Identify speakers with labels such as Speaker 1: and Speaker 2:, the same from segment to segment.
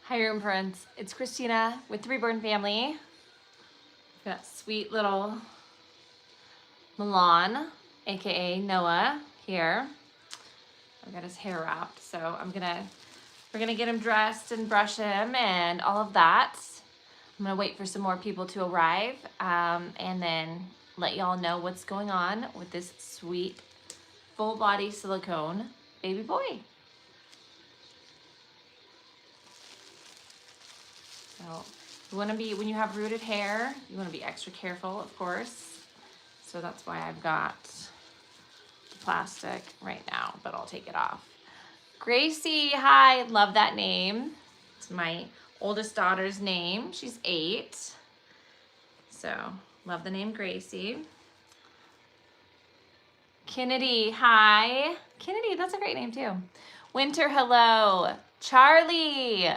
Speaker 1: Hi, room friends. It's Christina with the Reborn Family. Got sweet little Milan, aka Noah, here. I've got his hair wrapped, so we're gonna get him dressed and brush him and all of that. I'm gonna wait for some more people to arrive, and then let y'all know what's going on with this sweet full body silicone baby boy. So you want to be, when you have rooted hair, you want to be extra careful, of course. So that's why I've got the plastic right now, but I'll take it off. Gracie, hi, love that name. It's my oldest daughter's name. She's 8. So love the name Gracie. Kennedy, hi. Kennedy, that's a great name too. Winter, hello. Charlie,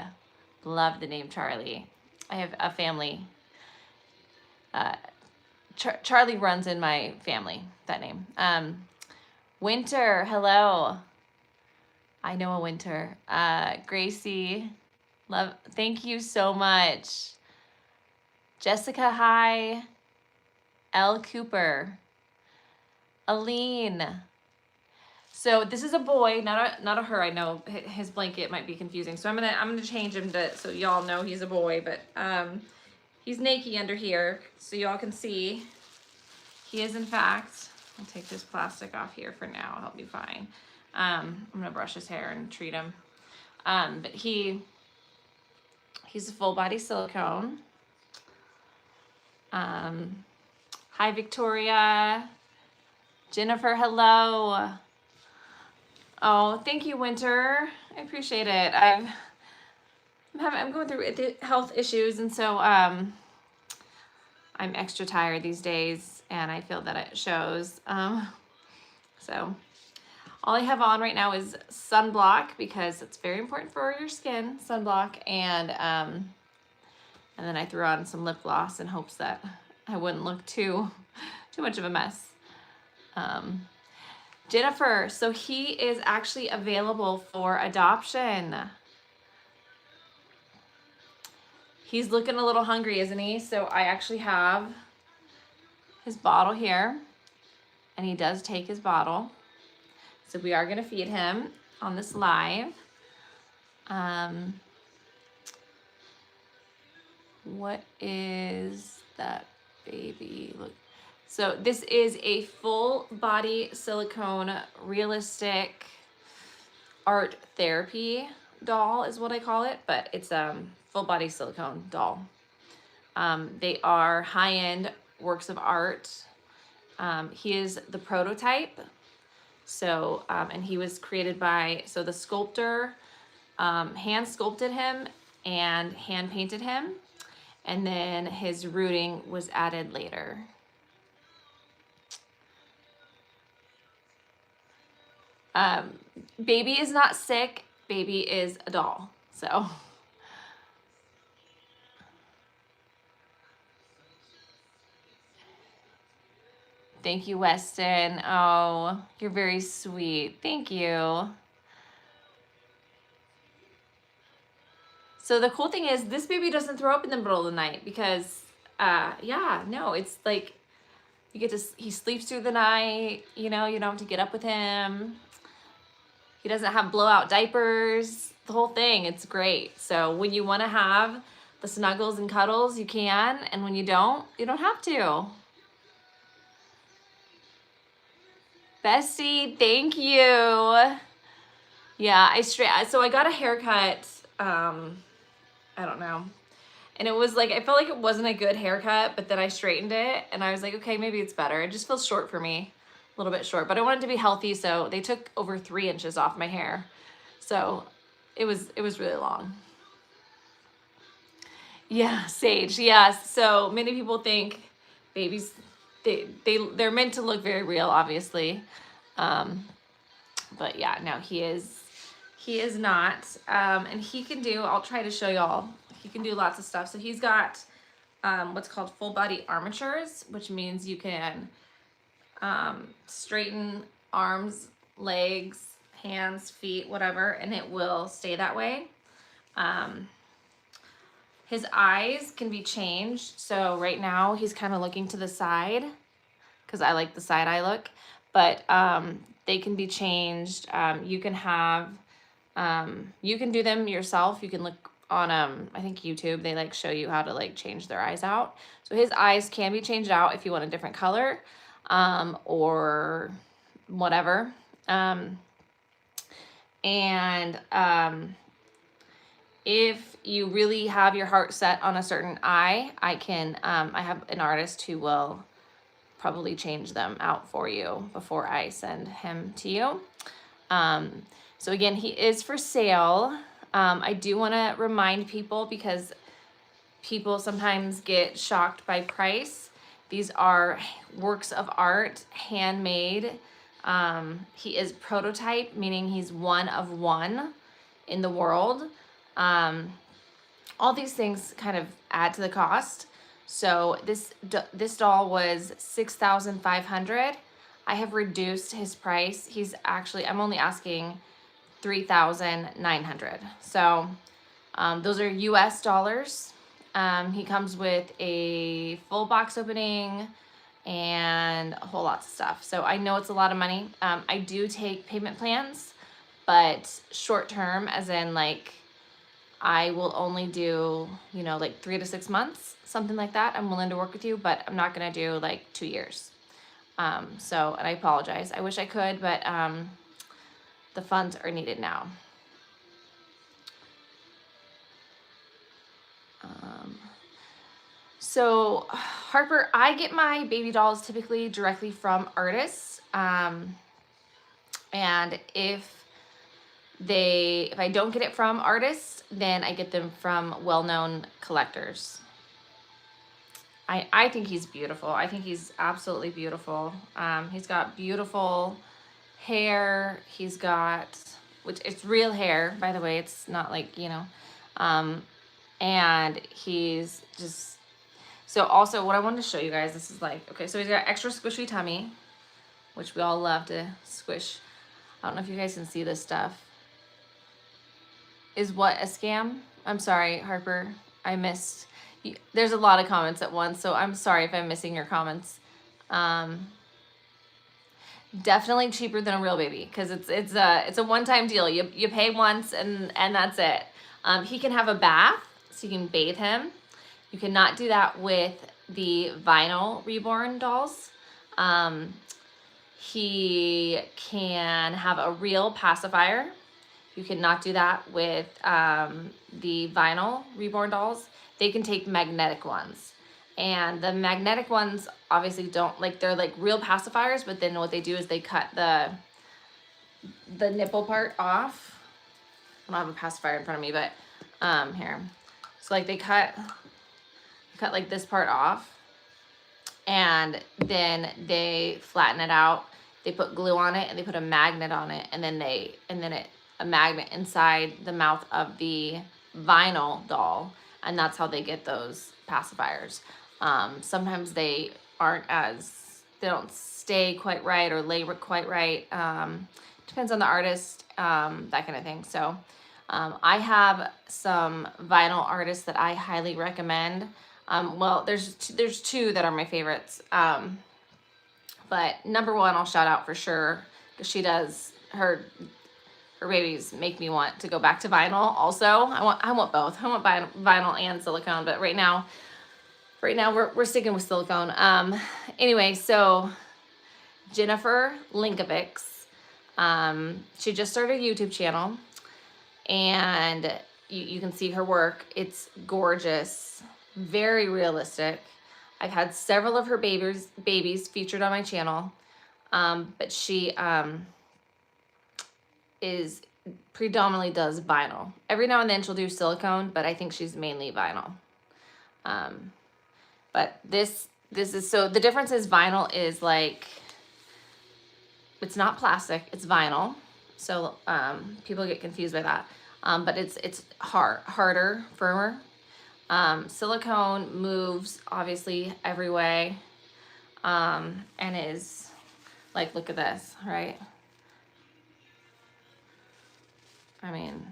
Speaker 1: love the name Charlie. I have a family. Charlie runs in my family, that name. Winter, hello. I know a Winter. Gracie, love, thank you so much. Jessica, hi. L. Cooper. Aline. So this is a boy, not a her. I know his blanket might be confusing, so I'm gonna change him to so y'all know he's a boy. But he's naked under here, so y'all can see. He is in fact. I'll take this plastic off here for now. He'll be fine. I'm gonna brush his hair and treat him. But he's a full body silicone. Hi Victoria. Jennifer, hello. Oh, thank you, Winter. I appreciate it. I'm going through health issues, and so I'm extra tired these days, and I feel that it shows. So all I have on right now is sunblock because it's very important for your skin, sunblock, and then I threw on some lip gloss in hopes that I wouldn't look too much of a mess. Jennifer, so he is actually available for adoption. He's looking a little hungry, isn't he? So I actually have his bottle here, and he does take his bottle. So we are gonna feed him on this live. What is that baby? Look. So this is a full body silicone realistic art therapy doll is what I call it, but it's full body silicone doll. They are high-end works of art. He is the prototype. So, and he was created by, so the sculptor hand sculpted him and hand painted him. And then his rooting was added later. Baby is not sick. Baby is a doll. So. Thank you, Weston. Oh, you're very sweet. Thank you. So the cool thing is this baby doesn't throw up in the middle of the night because, yeah, no, it's like you get to, he sleeps through the night, you know, you don't have to get up with him. He doesn't have blowout diapers, the whole thing. It's great. So when you want to have the snuggles and cuddles, you can. And when you don't have to. Bessie, thank you. Yeah, so I got a haircut, I don't know. And it was like, I felt like it wasn't a good haircut, but then I straightened it and I was like, okay, maybe it's better. It just feels short for me, a little bit short, but I wanted to be healthy. So they took over 3 inches off my hair. So it was really long. Yeah, Sage, yes. So many people think babies, they're meant to look very real, obviously. But yeah, no, he is not. And he can do, I'll try to show y'all, he can do lots of stuff. So he's got what's called full body armatures, which means you can straighten arms, legs, hands, feet, whatever, and it will stay that way. His eyes can be changed. So right now he's kind of looking to the side because I like the side eye look, but they can be changed. You can have, you can do them yourself. You can look on, I think YouTube, they like show you how to like change their eyes out. So his eyes can be changed out if you want a different color, or whatever. If you really have your heart set on a certain eye, I have an artist who will probably change them out for you before I send him to you. So again, he is for sale. I do want to remind people because people sometimes get shocked by price. These are works of art, handmade. He is prototype, meaning he's one of one in the world. All these things kind of add to the cost. So this doll was $6,500. I have reduced his price. I'm only asking $3,900. So those are US dollars. He comes with a full box opening and a whole lot of stuff. So I know it's a lot of money. I do take payment plans, but short term, as in like I will only do, like 3 to 6 months, something like that. I'm willing to work with you, but I'm not going to do like 2 years. And I apologize. I wish I could, but the funds are needed now. So Harper, I get my baby dolls typically directly from artists. And if I don't get it from artists, then I get them from well-known collectors. I think he's beautiful. I think he's absolutely beautiful. He's got beautiful hair. He's got, which it's real hair, by the way. It's not like, and he's just, so also what I wanted to show you guys, this is like, okay, so he's got extra squishy tummy, which we all love to squish. I don't know if you guys can see this stuff. Is what a scam? I'm sorry, Harper. I missed. There's a lot of comments at once, so I'm sorry if I'm missing your comments. Definitely cheaper than a real baby because it's a one-time deal. You pay once and that's it. He can have a bath, so you can bathe him. You cannot do that with the vinyl Reborn dolls. He can have a real pacifier. You cannot do that with the vinyl Reborn dolls. They can take magnetic ones. And the magnetic ones obviously don't, like, they're like real pacifiers, but then what they do is they cut the nipple part off. I don't have a pacifier in front of me, but here. So like they cut like this part off, and then they flatten it out. They put glue on it and they put a magnet on it, and then a magnet inside the mouth of the vinyl doll, and that's how they get those pacifiers. Sometimes they don't stay quite right or lay quite right. Depends on the artist, that kind of thing. So I have some vinyl artists that I highly recommend. Well, there's two that are my favorites. But number one, I'll shout out for sure, because she does, her babies make me want to go back to vinyl also. I want both. I want vinyl and silicone, but right now we're sticking with silicone. Anyway, so Jennifer Linkovics, she just started a YouTube channel, and you can see her work. It's gorgeous, very realistic. I've had several of her babies featured on my channel, but she is predominantly does vinyl. Every now and then she'll do silicone, but I think she's mainly vinyl. But this is, so the difference is vinyl is like, it's not plastic, it's vinyl. So people get confused by that. But it's harder, firmer. Silicone moves obviously every way, and is like, look at this, right? I mean,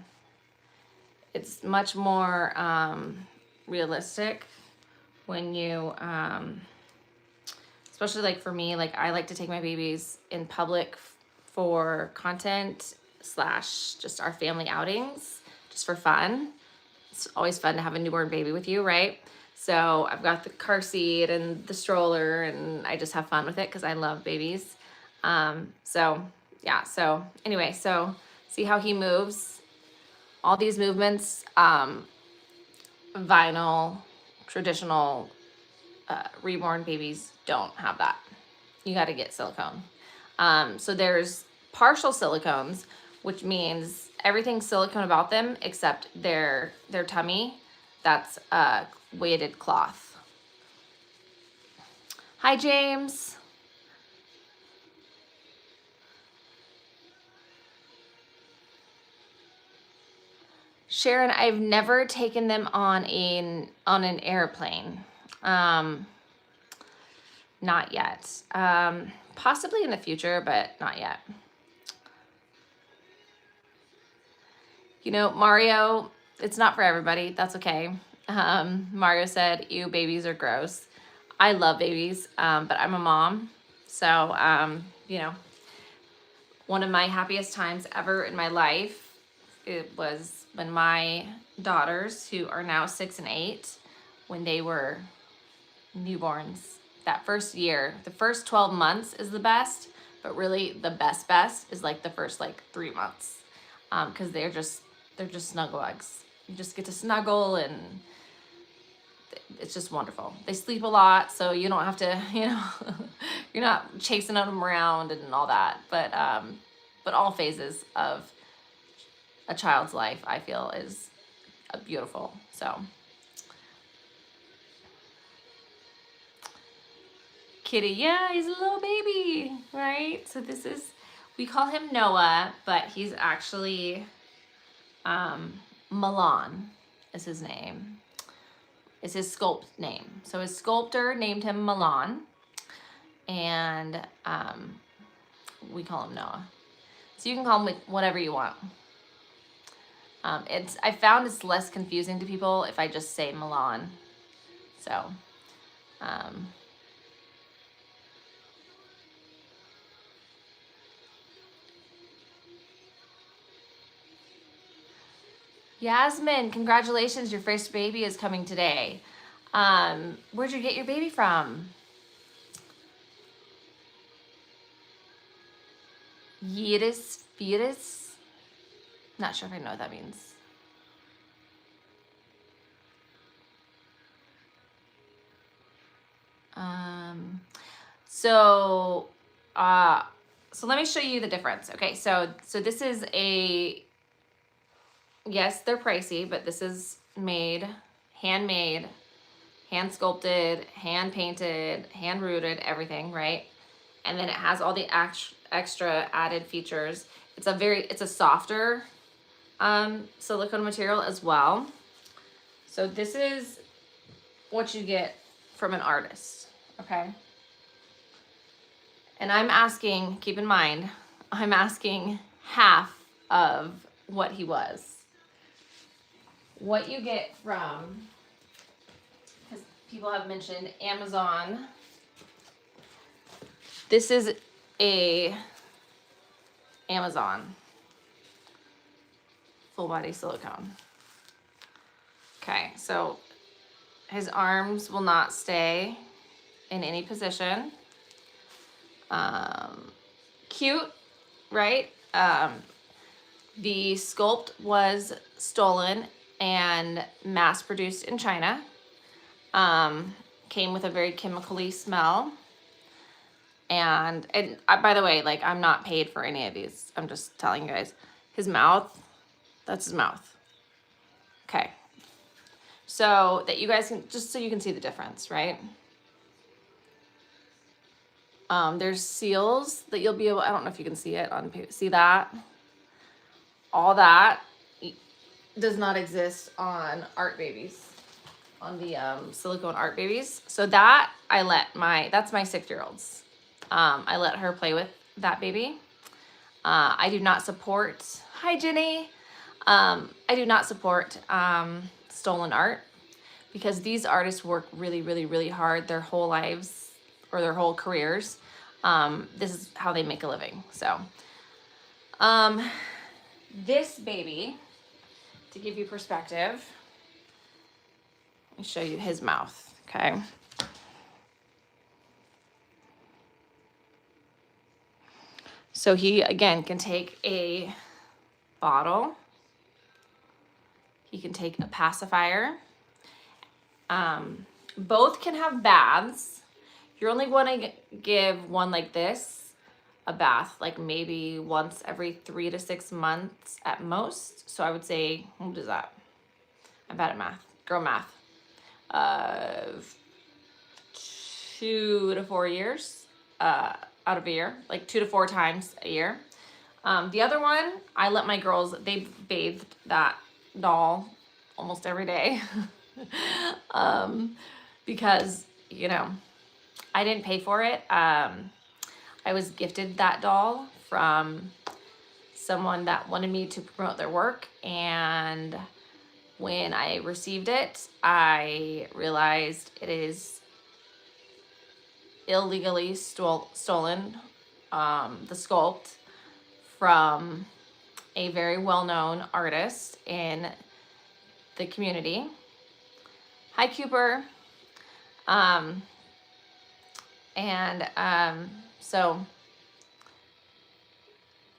Speaker 1: it's much more realistic when you, especially like for me, like I like to take my babies in public for content / just our family outings, just for fun. It's always fun to have a newborn baby with you, right? So I've got the car seat and the stroller, and I just have fun with it because I love babies. So yeah, so anyway, so see how he moves? All these movements, vinyl, traditional reborn babies don't have that. You got to get silicone. So there's partial silicones, which means everything's silicone about them except their tummy. That's weighted cloth. Hi, James. Sharon, I've never taken them on an airplane. Not yet. Possibly in the future, but not yet. You know, Mario, it's not for everybody. That's okay. Mario said, ew, babies are gross. I love babies, but I'm a mom. So, you know, one of my happiest times ever in my life, it was when my daughters, who are now 6 and 8, when they were newborns, that first year, the first 12 months is the best, but really the best is like the first like 3 months, because they're just snuggle eggs. You just get to snuggle, and it's just wonderful. They sleep a lot, so you don't have to, you know, you're not chasing them around and all that. But all phases of a child's life, I feel, is beautiful. So. Kitty, yeah, he's a little baby, right? So this is, we call him Noah, but he's actually, Milan is his name. It's his sculpt name. So his sculptor named him Milan, and we call him Noah. So you can call him whatever you want. I found it's less confusing to people if I just say Milan. So, Yasmin, congratulations, your first baby is coming today. Where'd you get your baby from? Fetus? Not sure if I know what that means. So let me show you the difference. Okay, so this is yes, they're pricey, but this is handmade, hand sculpted, hand painted, hand rooted, everything, right? And then it has all the extra added features. It's a softer silicone material as well. So this is what you get from an artist, okay? And I'm asking, keep in mind, I'm asking half of what he was. What you get from, because people have mentioned Amazon. This is a Amazon full body silicone. Okay, so his arms will not stay in any position. Cute, right? The sculpt was stolen and mass produced in China. Came with a very chemically smell. And by the way, like, I'm not paid for any of these. I'm just telling you guys. His mouth, that's his mouth. Okay. So that you guys can, just so you can see the difference, right? There's seals that you'll be able, I don't know if you can see it on, see that? All that does not exist on art babies, on the silicone art babies. So that that's my 6-year-old's. I let her play with that baby. I do not support, hi Jenny. I do not support stolen art, because these artists work really, really, really hard their whole lives or their whole careers. This is how they make a living. So this baby, to give you perspective, let me show you his mouth, okay? So he, again, can take a bottle. He can take a pacifier. Both can have baths. You're only going to give one like this a bath, like maybe once every 3 to 6 months at most. So I would say, what is that? I'm bad at math. Girl math. 2 to 4 years out of a year, like 2 to 4 times a year. The other one, I let my girls, they bathed that doll almost every day. Because, you know, I didn't pay for it. I was gifted that doll from someone that wanted me to promote their work, and when I received it, I realized it is illegally stolen, the sculpt from a very well-known artist in the community. Hi, Cooper. So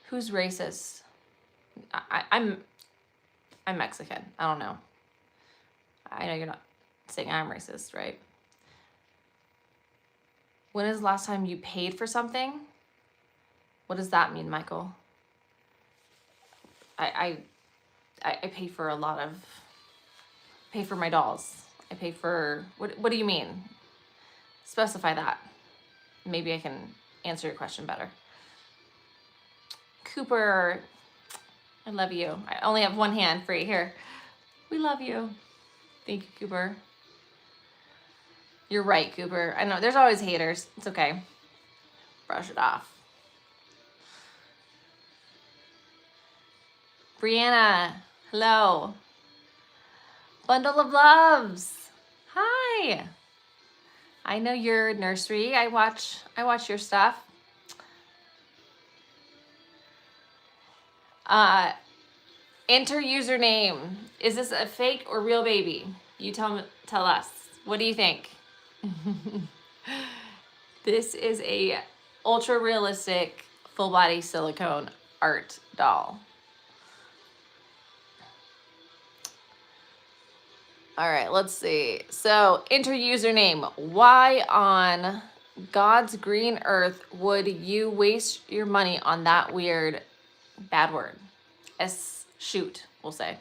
Speaker 1: who's racist? I'm Mexican. I don't know. I know you're not saying I'm racist, right? When is the last time you paid for something? What does that mean, Michael? I pay for a lot of, pay for my dolls. I pay for, what do you mean? Specify that. Maybe I can answer your question better. Cooper, I love you. I only have one hand free here. We love you. Thank you, Cooper. You're right, Cooper. I know, there's always haters. It's okay. Brush it off. Brianna, hello. Bundle of loves. Hi. I know you're nursery. I watch your stuff. Enter username. Is this a fake or real baby? You tell us. What do you think? This is a ultra realistic full body silicone art doll. All right, let's see. So enter username. Why on God's green earth would you waste your money on that weird bad word? Shoot, we'll say.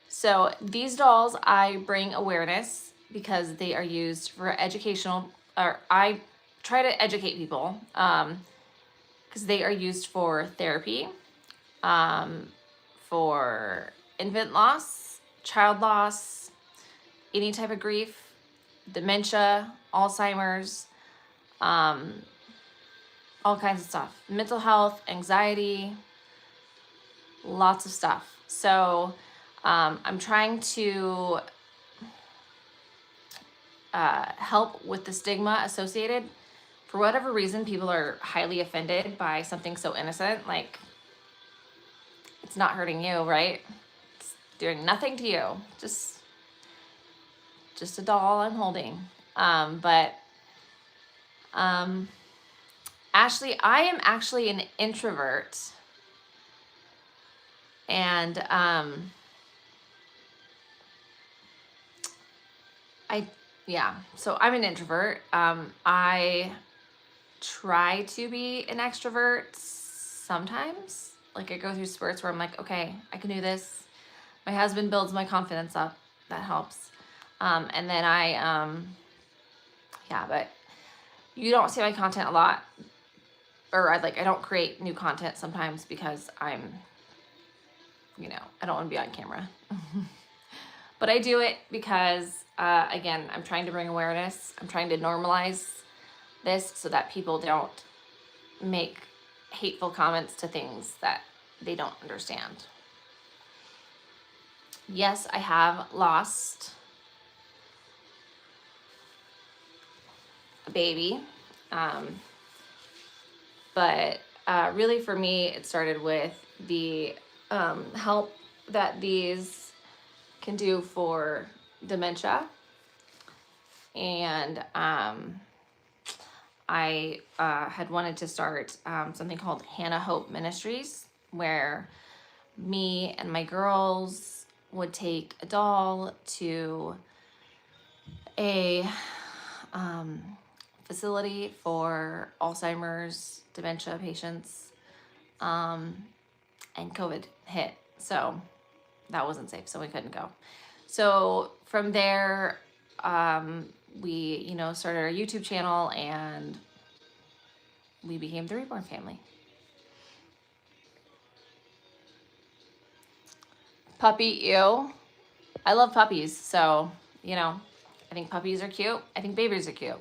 Speaker 1: So these dolls, I bring awareness because they are used for educational, or I try to educate people because they are used for therapy, for infant loss, child loss, any type of grief, dementia, Alzheimer's, all kinds of stuff. Mental health, anxiety, lots of stuff. So I'm trying to help with the stigma associated. For whatever reason, people are highly offended by something so innocent. Like, it's not hurting you, right? It's doing nothing to you. Just a doll I'm holding. Ashley, I am actually an introvert. And so I'm an introvert. I try to be an extrovert sometimes. Like, I go through spurts where I'm like, okay, I can do this. My husband builds my confidence up. That helps. And then but you don't see my content a lot. Or I don't create new content sometimes because I'm, I don't want to be on camera. But I do it because, again, I'm trying to bring awareness. I'm trying to normalize this so that people don't make hateful comments to things that they don't understand. Yes, I have lost a baby. Um, but really for me, it started with the help that these can do for dementia. And I had wanted to start something called Hannah Hope Ministries, where me and my girls would take a doll to a facility for Alzheimer's, dementia patients, and COVID hit. So that wasn't safe, so we couldn't go. So from there, we, started our YouTube channel, and we became the Reborn Family. Puppy, ew. I love puppies, so, I think puppies are cute. I think babies are cute.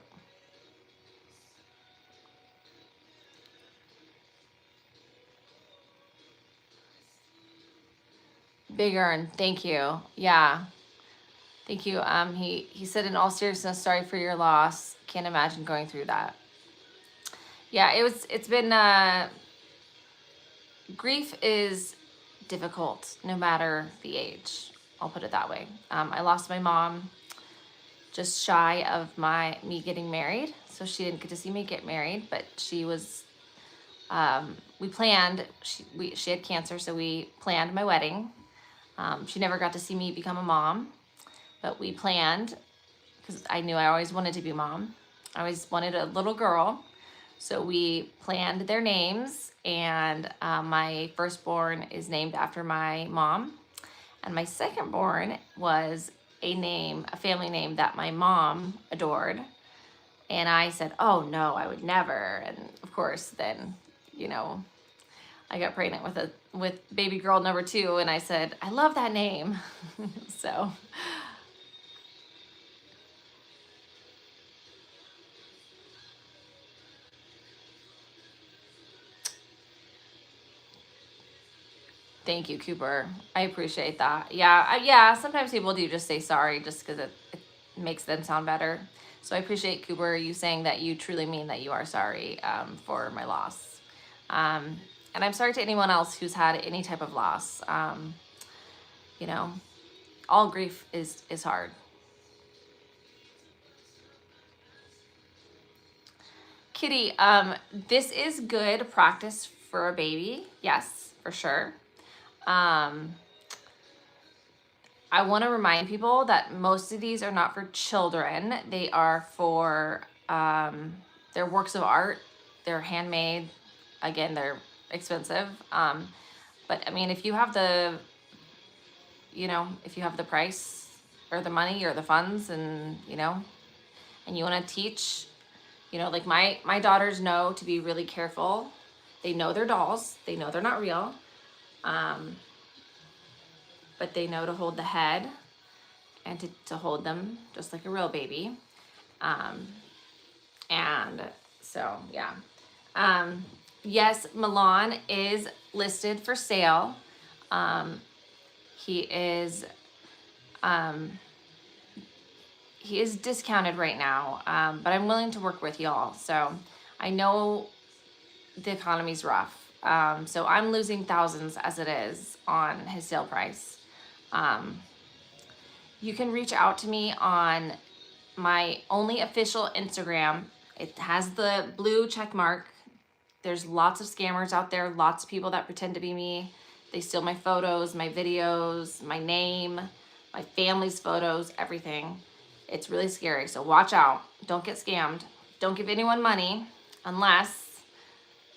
Speaker 1: Big Earn, thank you. Yeah, thank you. He said, in all seriousness, sorry for your loss. Can't imagine going through that. Yeah, it's been, grief is difficult no matter the age. I'll put it that way. I lost my mom just shy of me getting married, so she didn't get to see me get married, but she was, we planned, she had cancer, so we planned my wedding. She never got to see me become a mom, but we planned, because I knew I always wanted to be a mom. I always wanted a little girl. So we planned their names, and my firstborn is named after my mom. And my secondborn was a family name that my mom adored. And I said, oh no, I would never. And of course, then, I got pregnant with baby girl number 2, and I said, I love that name. So thank you, Cooper. I appreciate that. Yeah, sometimes people do just say sorry just because it makes them sound better. So I appreciate, Cooper, you saying that you truly mean that you are sorry for my loss. And I'm sorry to anyone else who's had any type of loss. All grief is hard. Kitty, this is good practice for a baby. Yes, for sure. I want to remind people that most of these are not for children. They are for, they're works of art. They're handmade. Again, they're expensive. But I mean, if you have the price or the money or the funds, and, and you want to teach, like my daughters know to be really careful. They know they're dolls. They know they're not real. But they know to hold the head and to hold them just like a real baby. And so, yeah. Yes, Milan is listed for sale. He is discounted right now, but I'm willing to work with y'all. So I know the economy's rough. So I'm losing thousands as it is on his sale price. You can reach out to me on my only official Instagram. It has the blue check mark. There's lots of scammers out there, lots of people that pretend to be me. They steal my photos, my videos, my name, my family's photos, everything. It's really scary, so watch out. Don't get scammed. Don't give anyone money unless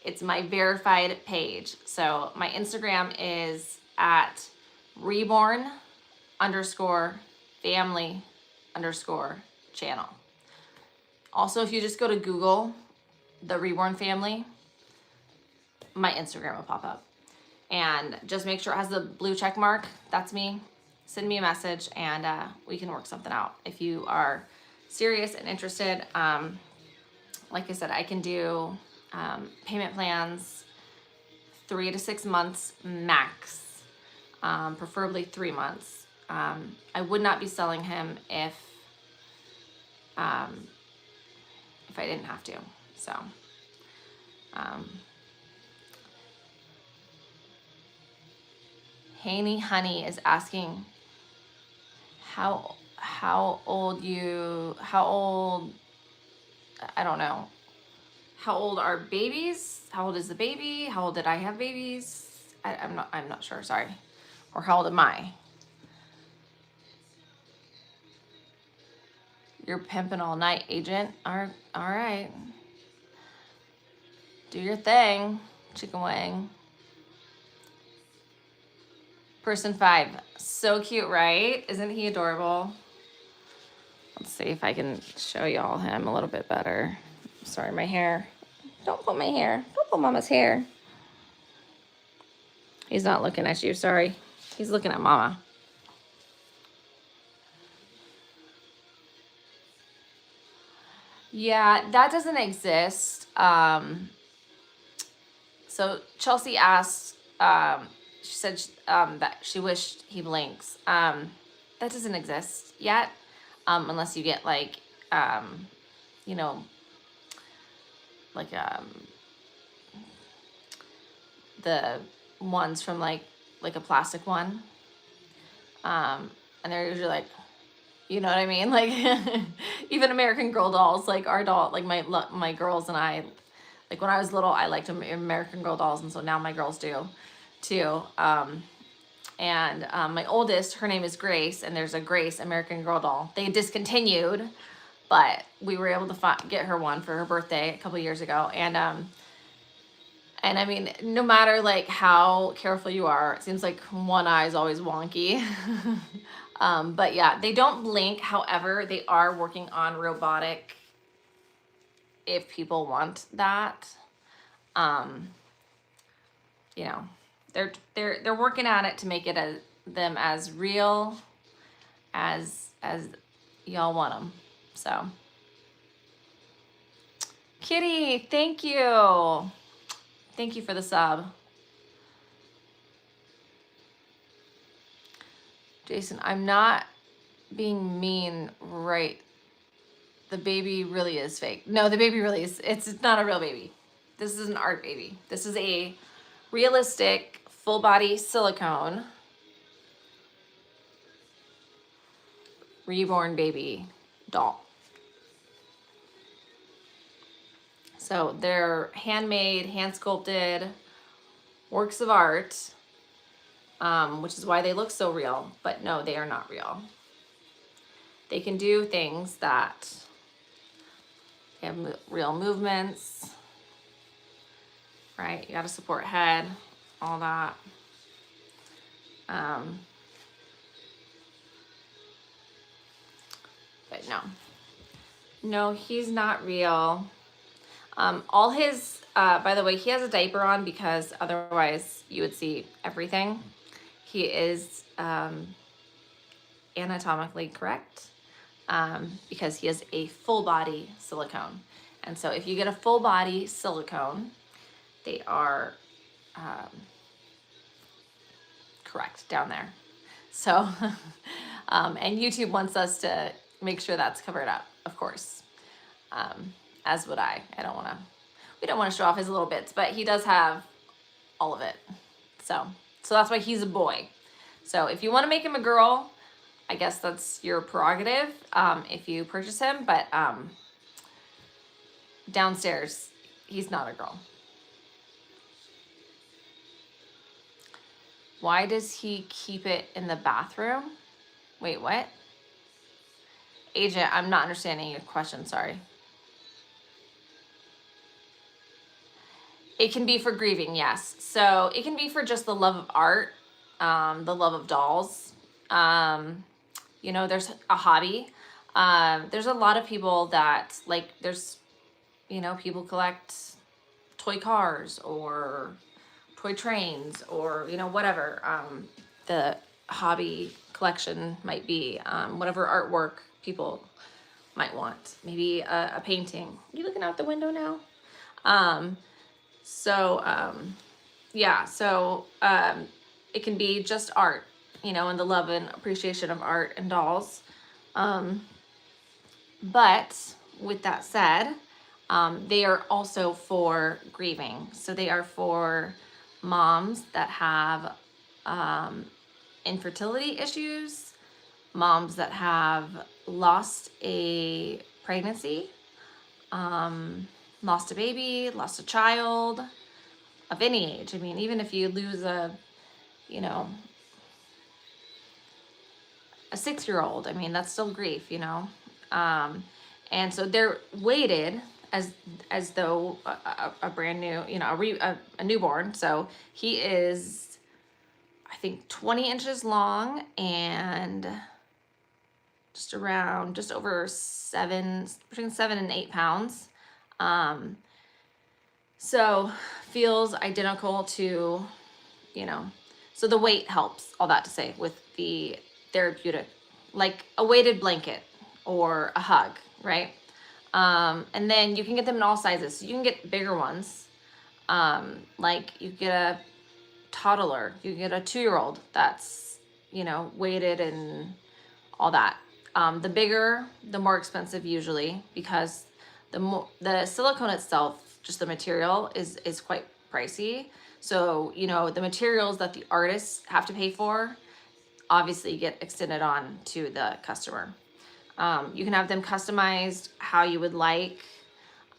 Speaker 1: it's my verified page. So my Instagram is at reborn_family_channel. Also, if you just go to Google the Reborn Family, my Instagram will pop up. And just make sure it has the blue check mark. That's me. Send me a message, and we can work something out. If you are serious and interested, like I said, I can do payment plans 3 to 6 months max, preferably 3 months. I would not be selling him if I didn't have to. So, Haney Honey is asking how old I don't know. How old are babies? How old is the baby? How old did I have babies? I'm not sure, sorry. Or how old am I? You're pimping all night, agent. All right. Do your thing, chicken wing. Person 5. So cute, right? Isn't he adorable? Let's see if I can show y'all him a little bit better. Sorry, my hair. Don't pull my hair. Don't pull Mama's hair. He's not looking at you, sorry. He's looking at Mama. Yeah, that doesn't exist. So Chelsea asked, she said that she wished he blinks. That doesn't exist yet, unless you get like, you know, like the ones from like a plastic one, and they're usually like, you know what I mean? Like even American Girl dolls, like our doll, like my girls and I, like when I was little, I liked American Girl dolls, and so now my girls do too. And my oldest, her name is Grace, and there's a Grace American Girl doll. They discontinued, but we were able to get her one for her birthday a couple years ago. And I mean, no matter like how careful you are, it seems like one eye is always wonky. But yeah, they don't blink. However, they are working on robotic if people want that. You know, they're working at it to make it them as real as y'all want them. So, Kitty, thank you. Thank you for the sub. Jason, I'm not being mean, right? The baby really is fake. No, the baby really is. It's not a real baby. This is an art baby. This is a realistic full body silicone reborn baby doll. So they're handmade, hand sculpted works of art, which is why they look so real. But no, they are not real. They can do things that have real movements, right? You got to support head, all that. But no, he's not real. All his, by the way, he has a diaper on because otherwise you would see everything. He is anatomically correct because he has a full body silicone. And so if you get a full body silicone, they are correct down there. So, and YouTube wants us to make sure that's covered up, of course. As would I. We don't want to show off his little bits, but he does have all of it. So that's why he's a boy. So if you want to make him a girl, I guess that's your prerogative if you purchase him, but downstairs, he's not a girl. Why does he keep it in the bathroom? Wait, what? Agent, I'm not understanding your question, sorry. It can be for grieving, yes. So it can be for just the love of art, the love of dolls. You know, there's a hobby. There's a lot of people that, like, there's, you know, people collect toy cars or toy trains or, you know, whatever the hobby collection might be, whatever artwork people might want. Maybe a painting. Are you looking out the window now? Yeah, so it can be just art. you know, and the love and appreciation of art and dolls. But with that said, they are also for grieving. So they are for moms that have infertility issues, moms that have lost a pregnancy, lost a baby, lost a child of any age. I mean, even if you lose a 6-year-old, I mean, that's still grief, you know? And so they're weighted as though a brand new, you know, a newborn. So he is, I think, 20 inches long and just over between 7 and 8 pounds. So feels identical to, you know, so the weight helps, all that to say, with the therapeutic, like a weighted blanket or a hug, right? And then you can get them in all sizes. So you can get bigger ones. Like you get a toddler, you get a 2-year-old that's, you know, weighted and all that. The bigger, the more expensive usually, because the silicone itself, just the material is quite pricey. So, you know, the materials that the artists have to pay for obviously get extended on to the customer. You can have them customized how you would like.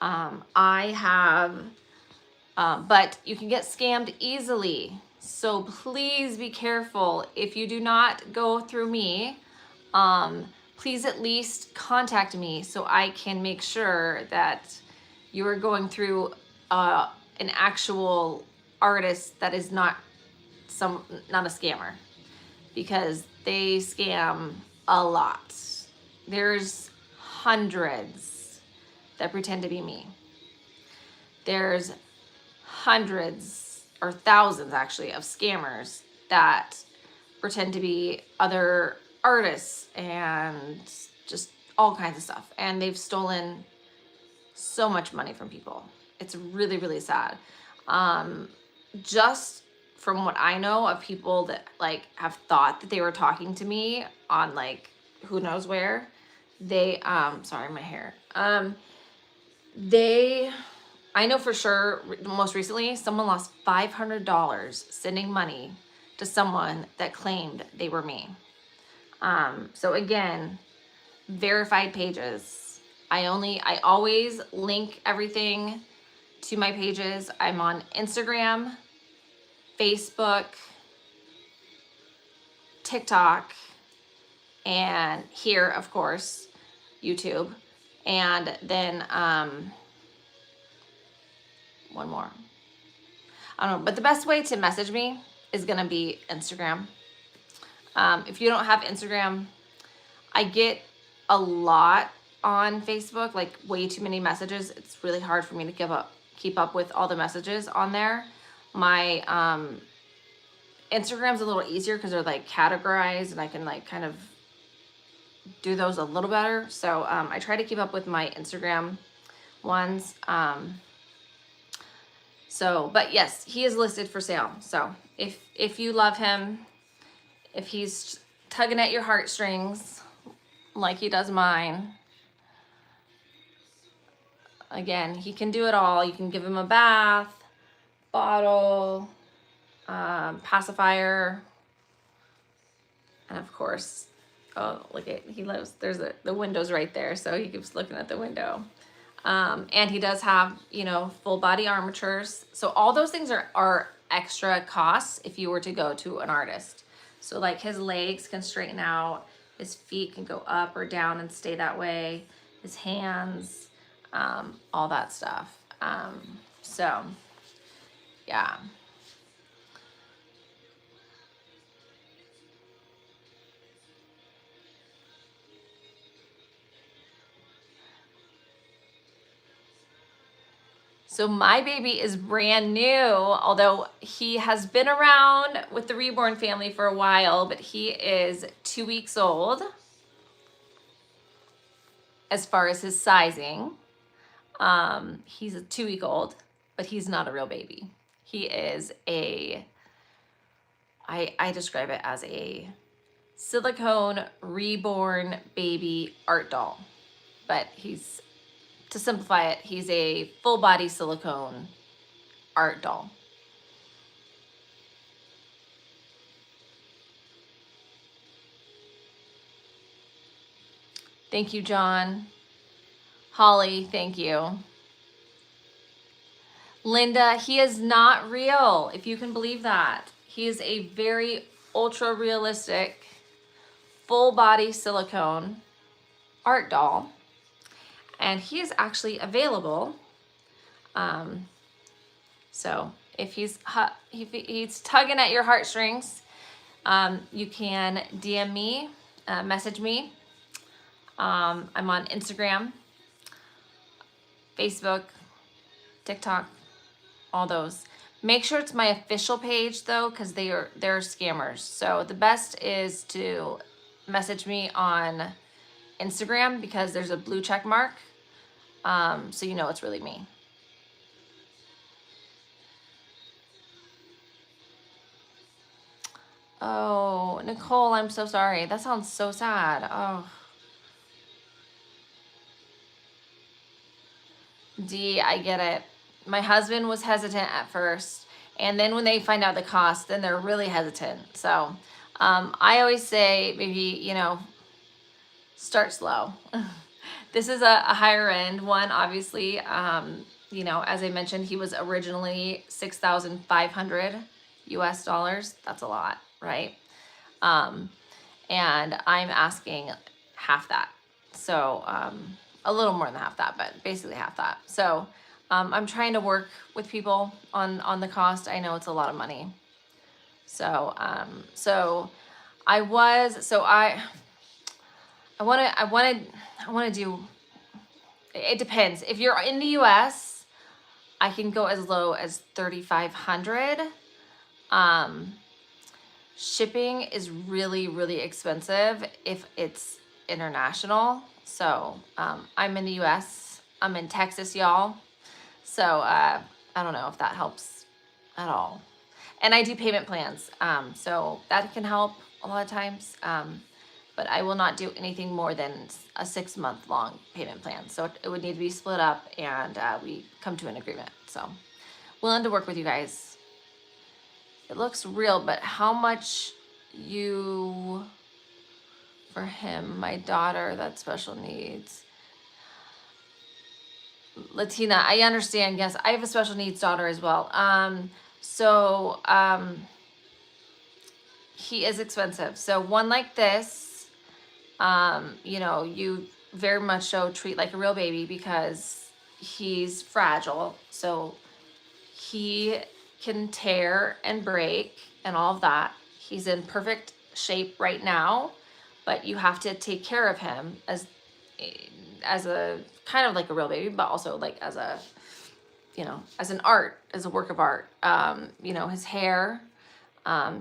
Speaker 1: I have, but you can get scammed easily. So please be careful. If you do not go through me, please at least contact me so I can make sure that you are going through an actual artist that is not a scammer, because they scam a lot. There's hundreds that pretend to be me. There's hundreds or thousands actually of scammers that pretend to be other artists and just all kinds of stuff. And they've stolen so much money from people. It's really, really sad. Just from what I know of people that like have thought that they were talking to me on like who knows where, they sorry, my hair. I know for sure, most recently, someone lost $500 sending money to someone that claimed they were me. So again, verified pages. I always link everything to my pages. I'm on Instagram, Facebook, TikTok, and here, of course, YouTube. And then one more. I don't know, but the best way to message me is gonna be Instagram. If you don't have Instagram, I get a lot on Facebook, like way too many messages. It's really hard for me to keep up with all the messages on there. My Instagram's a little easier because they're like categorized and I can like kind of do those a little better. So I try to keep up with my Instagram ones. But yes, he is listed for sale. So if you love him, if he's tugging at your heartstrings like he does mine, again, he can do it all. You can give him a bath, bottle, pacifier, and of course, oh, look at, there's the window's right there, so he keeps looking at the window. And he does have, you know, full body armatures. So all those things are extra costs if you were to go to an artist. So like his legs can straighten out, his feet can go up or down and stay that way, his hands, all that stuff. So yeah. So my baby is brand new, although he has been around with the Reborn family for a while, but he is 2 weeks old as far as his sizing. He's a 2-week-old, but he's not a real baby. He is I describe it as a silicone reborn baby art doll. But to simplify it, he's a full body silicone art doll. Thank you, John. Holly, thank you. Linda, he is not real, if you can believe that. He is a very ultra realistic, full body silicone art doll. And he is actually available. So if he's tugging at your heartstrings, you can DM me, message me. I'm on Instagram, Facebook, TikTok, all those. Make sure it's my official page though, because they're scammers. So the best is to message me on Instagram because there's a blue check mark, so you know it's really me. Oh, Nicole, I'm so sorry. That sounds so sad. Oh. Dee, I get it. My husband was hesitant at first, and then when they find out the cost, then they're really hesitant. So I always say maybe, start slow. This is a higher end one, obviously. As I mentioned, he was originally $6,500 US dollars. That's a lot, right? And I'm asking half that. So a little more than half that, but basically half that. So I'm trying to work with people on the cost. I know it's a lot of money. So I want to do, it depends. If you're in the US, I can go as low as $3,500. Shipping is really, really expensive if it's international. So I'm in the US. I'm in Texas, y'all. So I don't know if that helps at all. And I do payment plans. So that can help a lot of times. But I will not do anything more than a 6-month long payment plan. So it would need to be split up and we come to an agreement. So willing to work with you guys. It looks real, but how much for him, my daughter, that special needs. Latina, I understand. Yes, I have a special needs daughter as well. He is expensive. So one like this, you very much so treat like a real baby because he's fragile. So he can tear and break and all of that. He's in perfect shape right now, but you have to take care of him as a kind of like a real baby, but also like as a, as a work of art. His hair,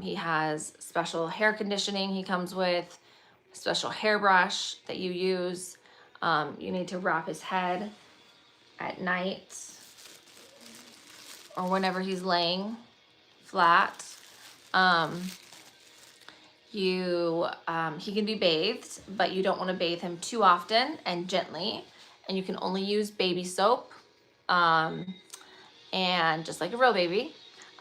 Speaker 1: he has special hair conditioning he comes with, a special hairbrush that you use. You need to wrap his head at night or whenever he's laying flat. He can be bathed, but you don't want to bathe him too often and gently, and you can only use baby soap, and just like a real baby.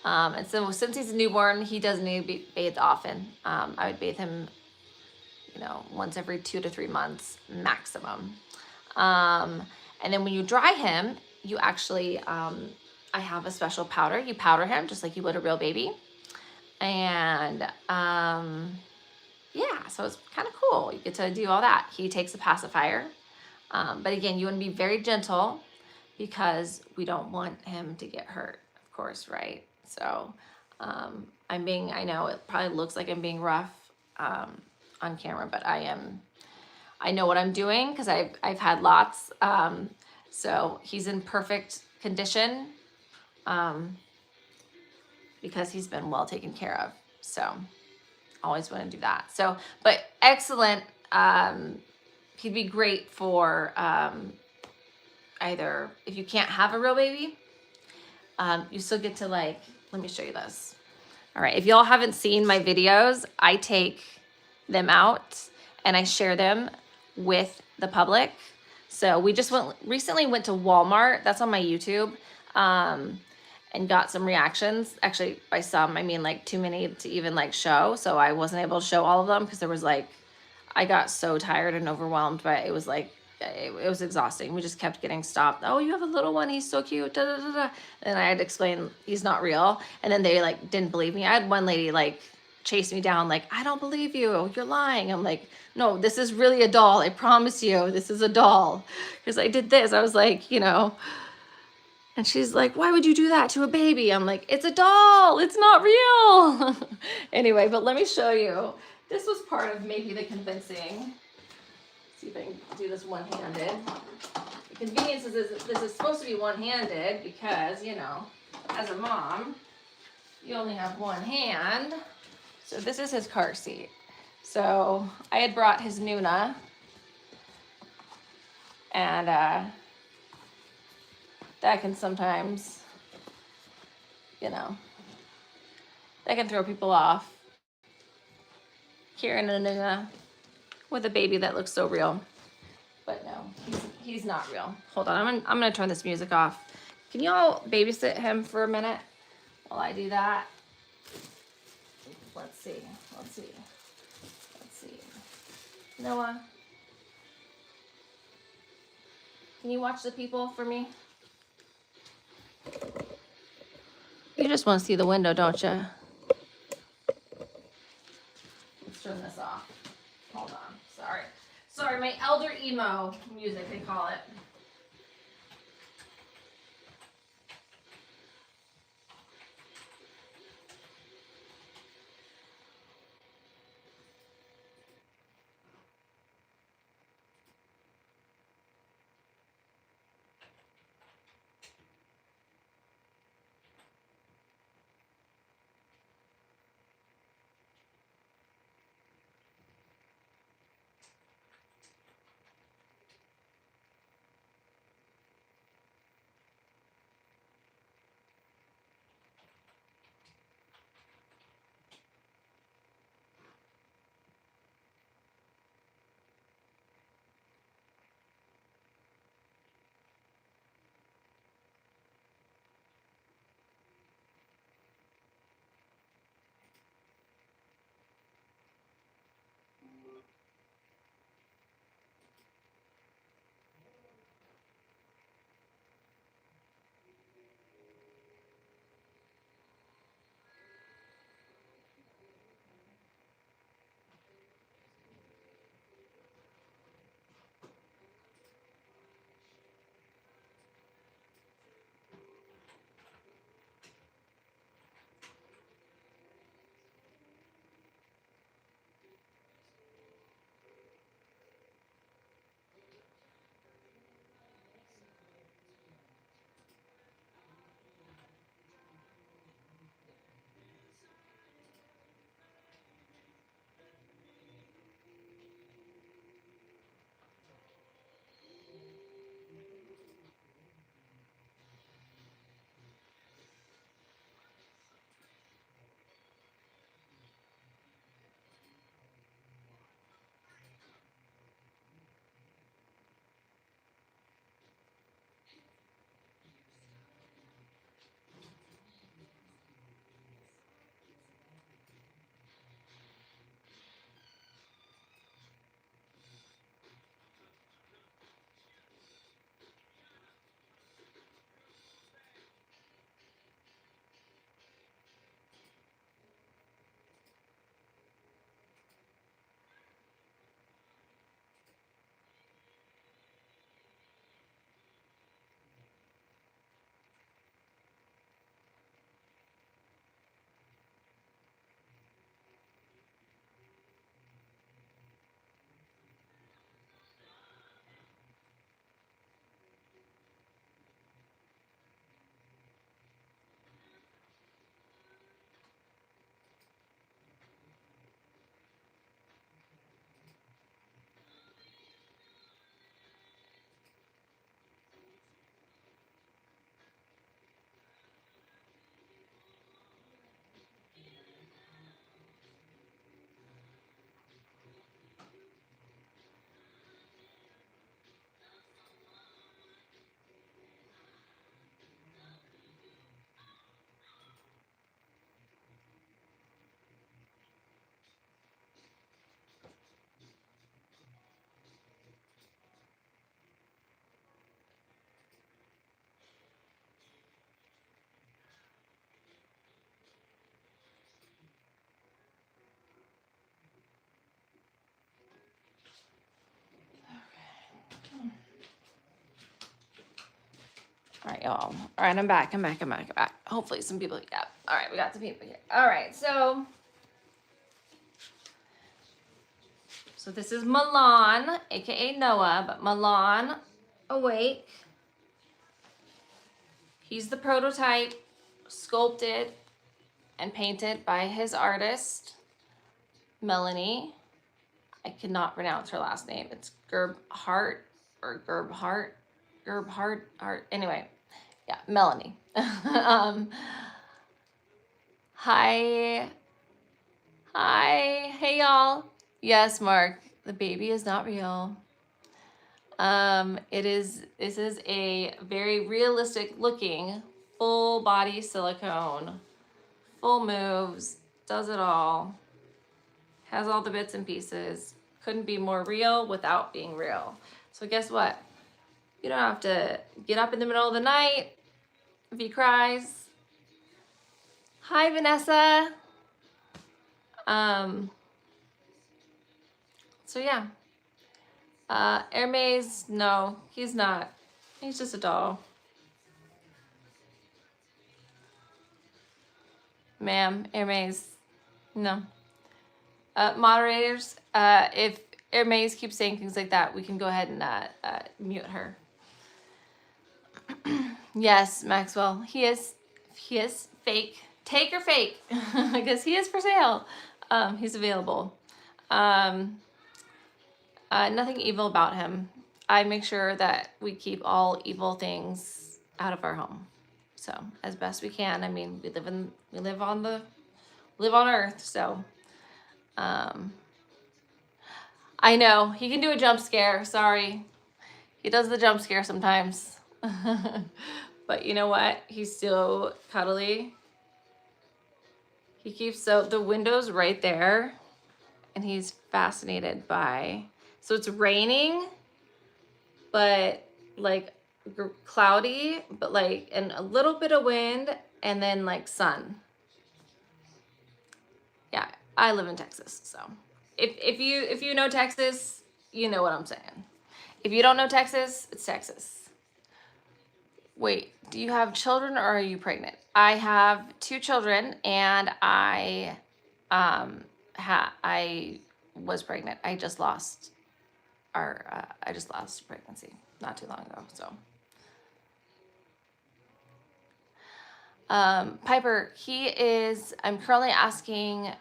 Speaker 1: And so since he's a newborn, he doesn't need to be bathed often. I would bathe him, once every 2 to 3 months maximum. And then when you dry him, you actually, I have a special powder. You powder him just like you would a real baby. And so it's kind of cool. You get to do all that. He takes a pacifier. But again, you want to be very gentle because we don't want him to get hurt, of course, right? So I know it probably looks like I'm being rough on camera, but I know what I'm doing because I've had lots. So he's in perfect condition because he's been well taken care of. So always want to do that. So, but excellent. He'd be great for either if you can't have a real baby, you still get to let me show you this. All right, if y'all haven't seen my videos, I take them out and I share them with the public. So we just recently went to Walmart, that's on my YouTube, and got some reactions. Actually, by some, I mean like too many to even like show. So I wasn't able to show all of them because there was like, I got so tired and overwhelmed, but it was like, it was exhausting. We just kept getting stopped. Oh, you have a little one. He's so cute. Da, da, da, da. And I had to explain he's not real. And then they like didn't believe me. I had one lady like chase me down like, I don't believe you. You're lying. I'm like, no, this is really a doll. I promise you, this is a doll. Because I did this. I was like, you know. And she's like, why would you do that to a baby? I'm like, it's a doll. It's not real. Anyway, but let me show you. This was part of maybe the convincing. See if I can do this one-handed. The convenience is this is supposed to be one-handed because, you know, as a mom, you only have one hand. So this is his car seat. So I had brought his Nuna, and that can sometimes, you know, that can throw people off. Carrying a Nuna with a baby that looks so real. But no, he's not real. Hold on, I'm gonna turn this music off. Can y'all babysit him for a minute while I do that? Let's see. Noah, can you watch the people for me? You just want to see the window, don't you? Let's turn this off. Hold on. Sorry, my elder emo music, they call it. All right, y'all. All right, I'm back. Hopefully some people, yeah. All right, we got some people here. All right, so this is Milan, aka Noah, but Milan awake. He's the prototype, sculpted and painted by his artist, Melanie. I cannot pronounce her last name. It's Gerbhart or Gerbhart. Anyway, yeah, Melanie. Hi. Hey y'all. Yes, Mark, the baby is not real. This is a very realistic looking full body silicone, full moves, does it all, has all the bits and pieces. Couldn't be more real without being real. So guess what? You don't have to get up in the middle of the night if he cries. Hi, Vanessa. So yeah. Hermes, no, he's not. He's just a doll. Ma'am, Hermes, no. Moderators, if Hermes keeps saying things like that, we can go ahead and mute her. Yes, Maxwell, he is fake. Take or fake, because he is for sale. He's available. Nothing evil about him. I make sure that we keep all evil things out of our home. So as best we can. I mean, we live on Earth, so I know he can do a jump scare. Sorry, he does the jump scare sometimes. But you know what? He's so cuddly. He keeps the window's right there, and he's fascinated by. So it's raining, but like cloudy, but like, and a little bit of wind, and then like sun. Yeah, I live in Texas, so if you know Texas, you know what I'm saying. If you don't know Texas, it's Texas. Wait, do you have children or are you pregnant? I have 2 children, and I was pregnant. I just lost pregnancy not too long ago. So, Piper, I'm currently asking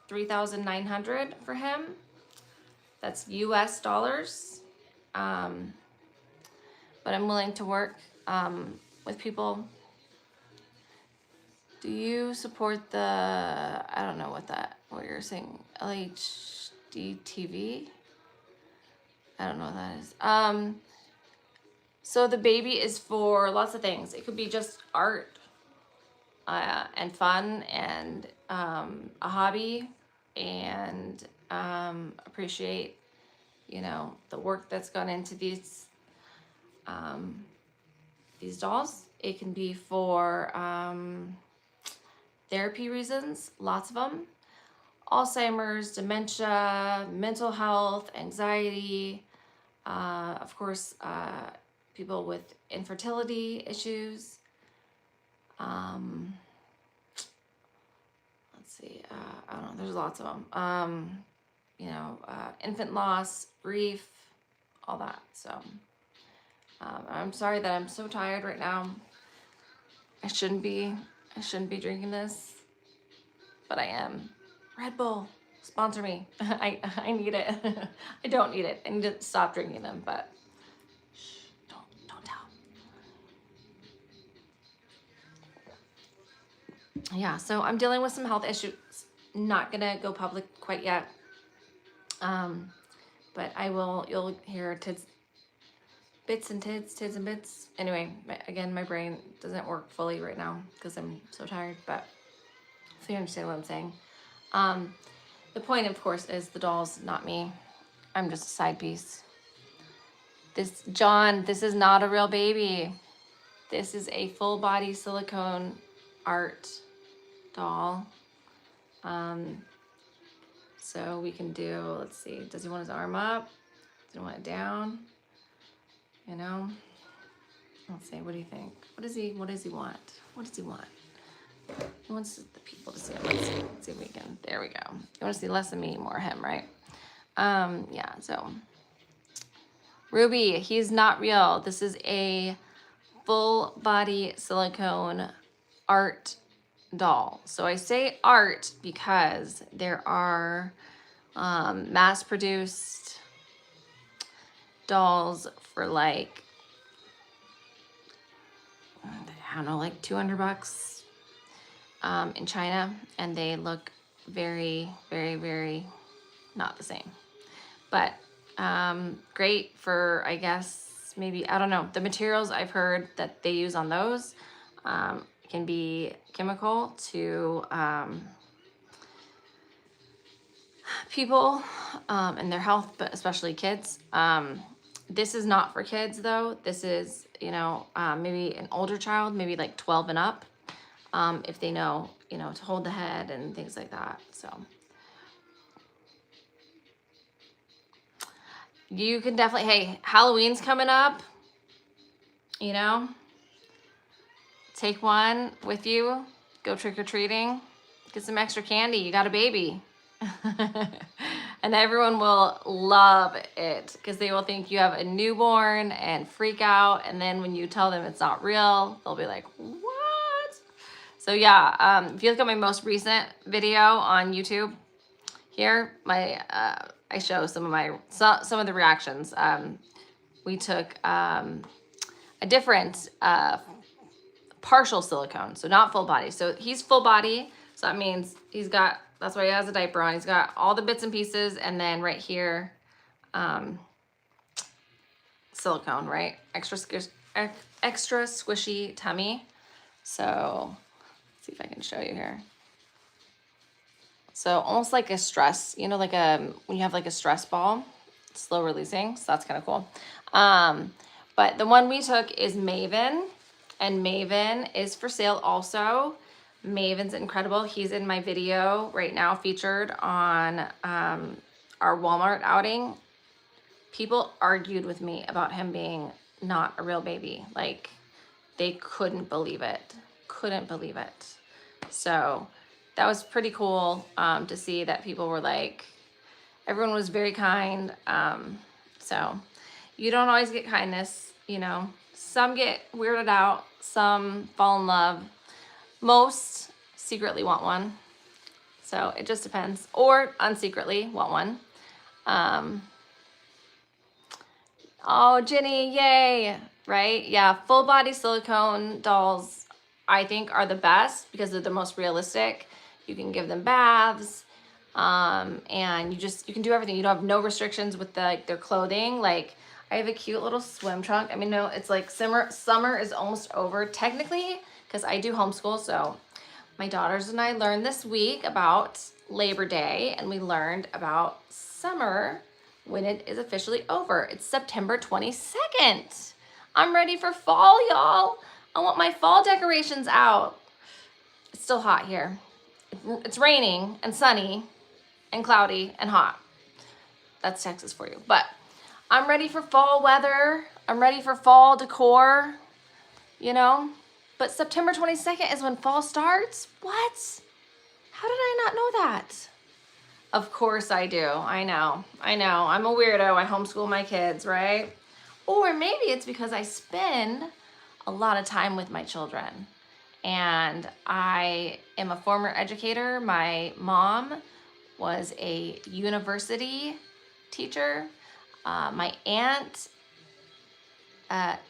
Speaker 1: $3,900 for him. That's US dollars. But I'm willing to work with people. Do you support the, I don't know what you're saying, LHD TV? I don't know what that is. So the baby is for lots of things. It could be just art and fun and a hobby, and appreciate, the work that's gone into these dolls. It can be for therapy reasons, lots of them. Alzheimer's, dementia, mental health, anxiety, of course, people with infertility issues. Let's see, I don't know, there's lots of them. Infant loss, grief, all that. So I'm sorry that I'm so tired right now. I shouldn't be drinking this, but I am. Red Bull, sponsor me. I need it. I don't need it. I need to stop drinking them, but shh, don't tell. Yeah, so I'm dealing with some health issues. Not gonna go public quite yet. But you'll hear bits and tids and bits. Anyway, again, my brain doesn't work fully right now because I'm so tired, but so you understand what I'm saying. The point, of course, is the doll's not me. I'm just a side piece. John, this is not a real baby. This is a full body silicone art doll. So we can do, let's see, does he want his arm up? Does he want it down? Let's see, what do you think? What does he want? What does he want? He wants the people to see him. Let's see if we can, there we go. You want to see less of me, more him, right? Yeah, so Ruby, he's not real. This is a full body silicone art doll. So I say art because there are mass produced dolls for like, I don't know, like $200 in China, and they look very, very, very not the same. But great for, I guess, maybe, I don't know, the materials I've heard that they use on those can be chemical to people and their health, but especially kids. This is not for kids though. This is, you know, maybe an older child, maybe like 12 and up, if they know, you know, to hold the head and things like that. So you can definitely, hey, Halloween's coming up, you know, take one with you, go trick-or-treating, get some extra candy, you got a baby. And everyone will love it because they will think you have a newborn and freak out. And then when you tell them it's not real, they'll be like, what? So yeah, if you look at my most recent video on YouTube here, I show some of the reactions. We took a different partial silicone, so not full body. So he's full body, so that means he's got, that's why he has a diaper on. He's got all the bits and pieces, and then right here, silicone, right? Extra squishy tummy. So let's see if I can show you here. So almost like a stress, you know, like when you have like a stress ball, slow releasing. So that's kind of cool. But the one we took is Maven, and Maven is for sale also. Maven's incredible. He's in my video right now featured on our Walmart outing. People argued with me about him being not a real baby. Like, they couldn't believe it. Couldn't believe it. So that was pretty cool to see that people were like, everyone was very kind. So you don't always get kindness, you know. Some get weirded out, some fall in love. Most secretly want one. So it just depends. Or unsecretly want one. Oh, Jenny, yay, right? Yeah, full body silicone dolls, I think, are the best because they're the most realistic. You can give them baths, and you can do everything. You don't have no restrictions with their clothing. Like, I have a cute little swim trunk. I mean, no, it's like summer is almost over technically because I do homeschool. So my daughters and I learned this week about Labor Day, and we learned about summer when it is officially over. It's September 22nd. I'm ready for fall, y'all. I want my fall decorations out. It's still hot here. It's raining and sunny and cloudy and hot. That's Texas for you. But I'm ready for fall weather. I'm ready for fall decor, you know? But September 22nd is when fall starts? What? How did I not know that? Of course I do. I know. I'm a weirdo. I homeschool my kids, right? Or maybe it's because I spend a lot of time with my children. And I am a former educator. My mom was a university teacher. My aunt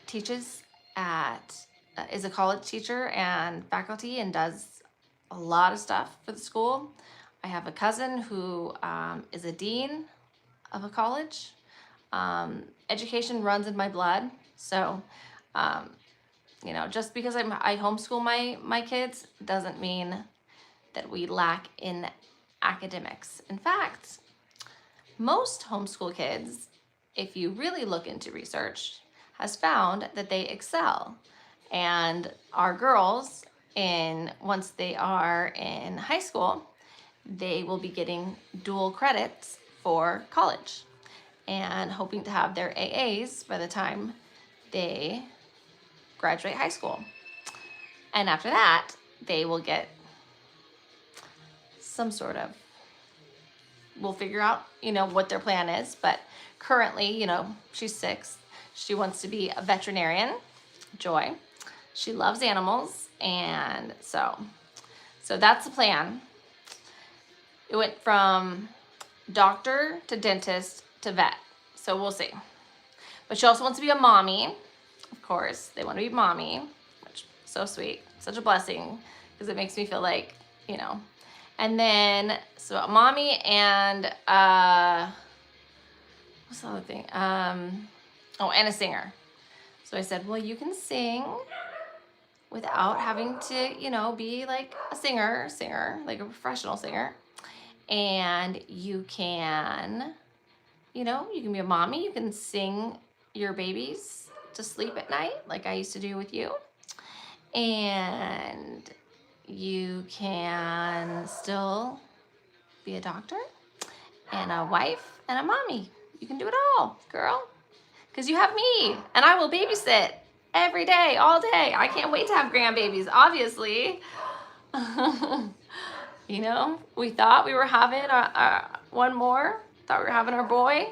Speaker 1: teaches is a college teacher and faculty and does a lot of stuff for the school. I have a cousin who is a dean of a college. Education runs in my blood. So, you know, just because I homeschool my kids doesn't mean that we lack in academics. In fact, most homeschool kids, if you really look into research, has found that they excel. And our girls, once they are in high school, they will be getting dual credits for college and hoping to have their AAs by the time they graduate high school. And after that, they will get some sort of, we'll figure out, what their plan is. But currently, she's 6. She wants to be a veterinarian, Joy. She loves animals. And so that's the plan. It went from doctor to dentist to vet. So we'll see. But she also wants to be a mommy. Of course, they want to be mommy, which is so sweet. Such a blessing, because it makes me feel like, And then, so a mommy and, what's the other thing? And a singer. So I said, well, you can sing without having to, be like a singer, like a professional singer. And you can, you can be a mommy. You can sing your babies to sleep at night, like I used to do with you. And you can still be a doctor and a wife and a mommy. You can do it all, girl, because you have me, and I will babysit every day, all day. I can't wait to have grandbabies, obviously. We thought we were having one more. Thought we were having our boy.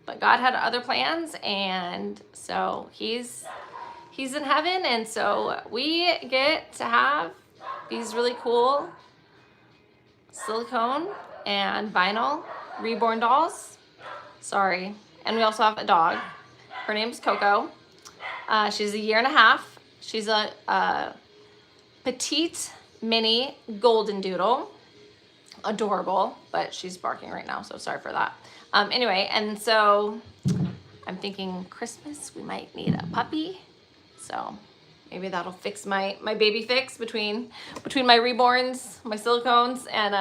Speaker 1: But God had other plans, and so he's in heaven, and so we get to have these really cool silicone and vinyl reborn dolls. Sorry. And we also have a dog. Her name's Coco. She's 1.5 years. She's a petite mini golden doodle. Adorable, but she's barking right now, so sorry for that. Anyway, and so I'm thinking Christmas, we might need a puppy. So maybe that'll fix my baby fix between my reborns, my silicones, and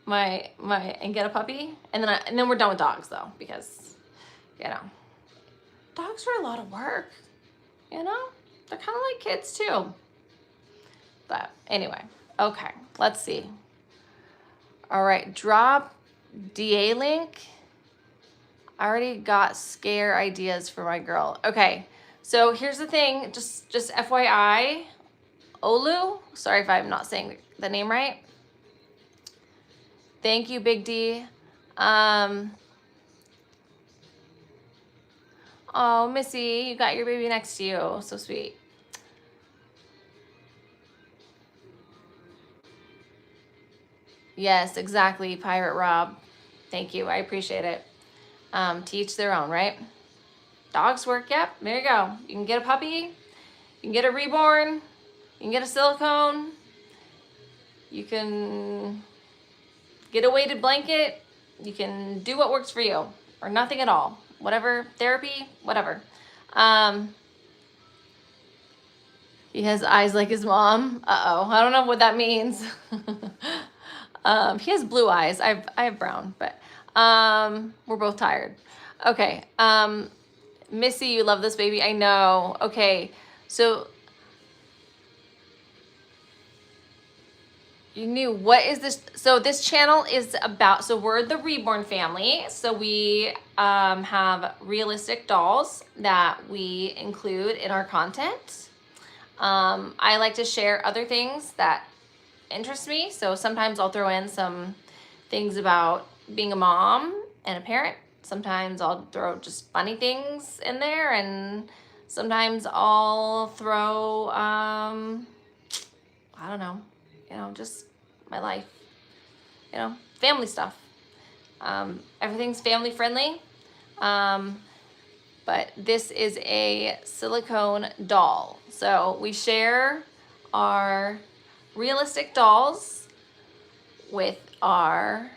Speaker 1: and get a puppy. And then we're done with dogs, though, because dogs are a lot of work. They're kind of like kids too. But anyway, okay, let's see. All right, drop DA link. I already got scare ideas for my girl. Okay, so here's the thing, just FYI, Olu, sorry if I'm not saying the name right. Thank you, Big D. Oh, Missy, you got your baby next to you. So sweet. Yes, exactly, Pirate Rob. Thank you, I appreciate it. To each their own, right? Dogs work, yep, there you go. You can get a puppy, you can get a reborn, you can get a silicone, you can get a weighted blanket, you can do what works for you, or nothing at all. Whatever, therapy, whatever. He has eyes like his mom. Uh-oh, I don't know what that means. He has blue eyes. I have brown, but we're both tired. Okay, Missy, you love this baby. I know. Okay, so you knew, what is this? So this channel is about, so we're the Reborn Family. So we have realistic dolls that we include in our content. I like to share other things that interest me. So sometimes I'll throw in some things about being a mom and a parent. Sometimes I'll throw just funny things in there, and sometimes I'll throw, I don't know, just my life, family stuff. Everything's family friendly. But this is a silicone doll. So we share our realistic dolls with our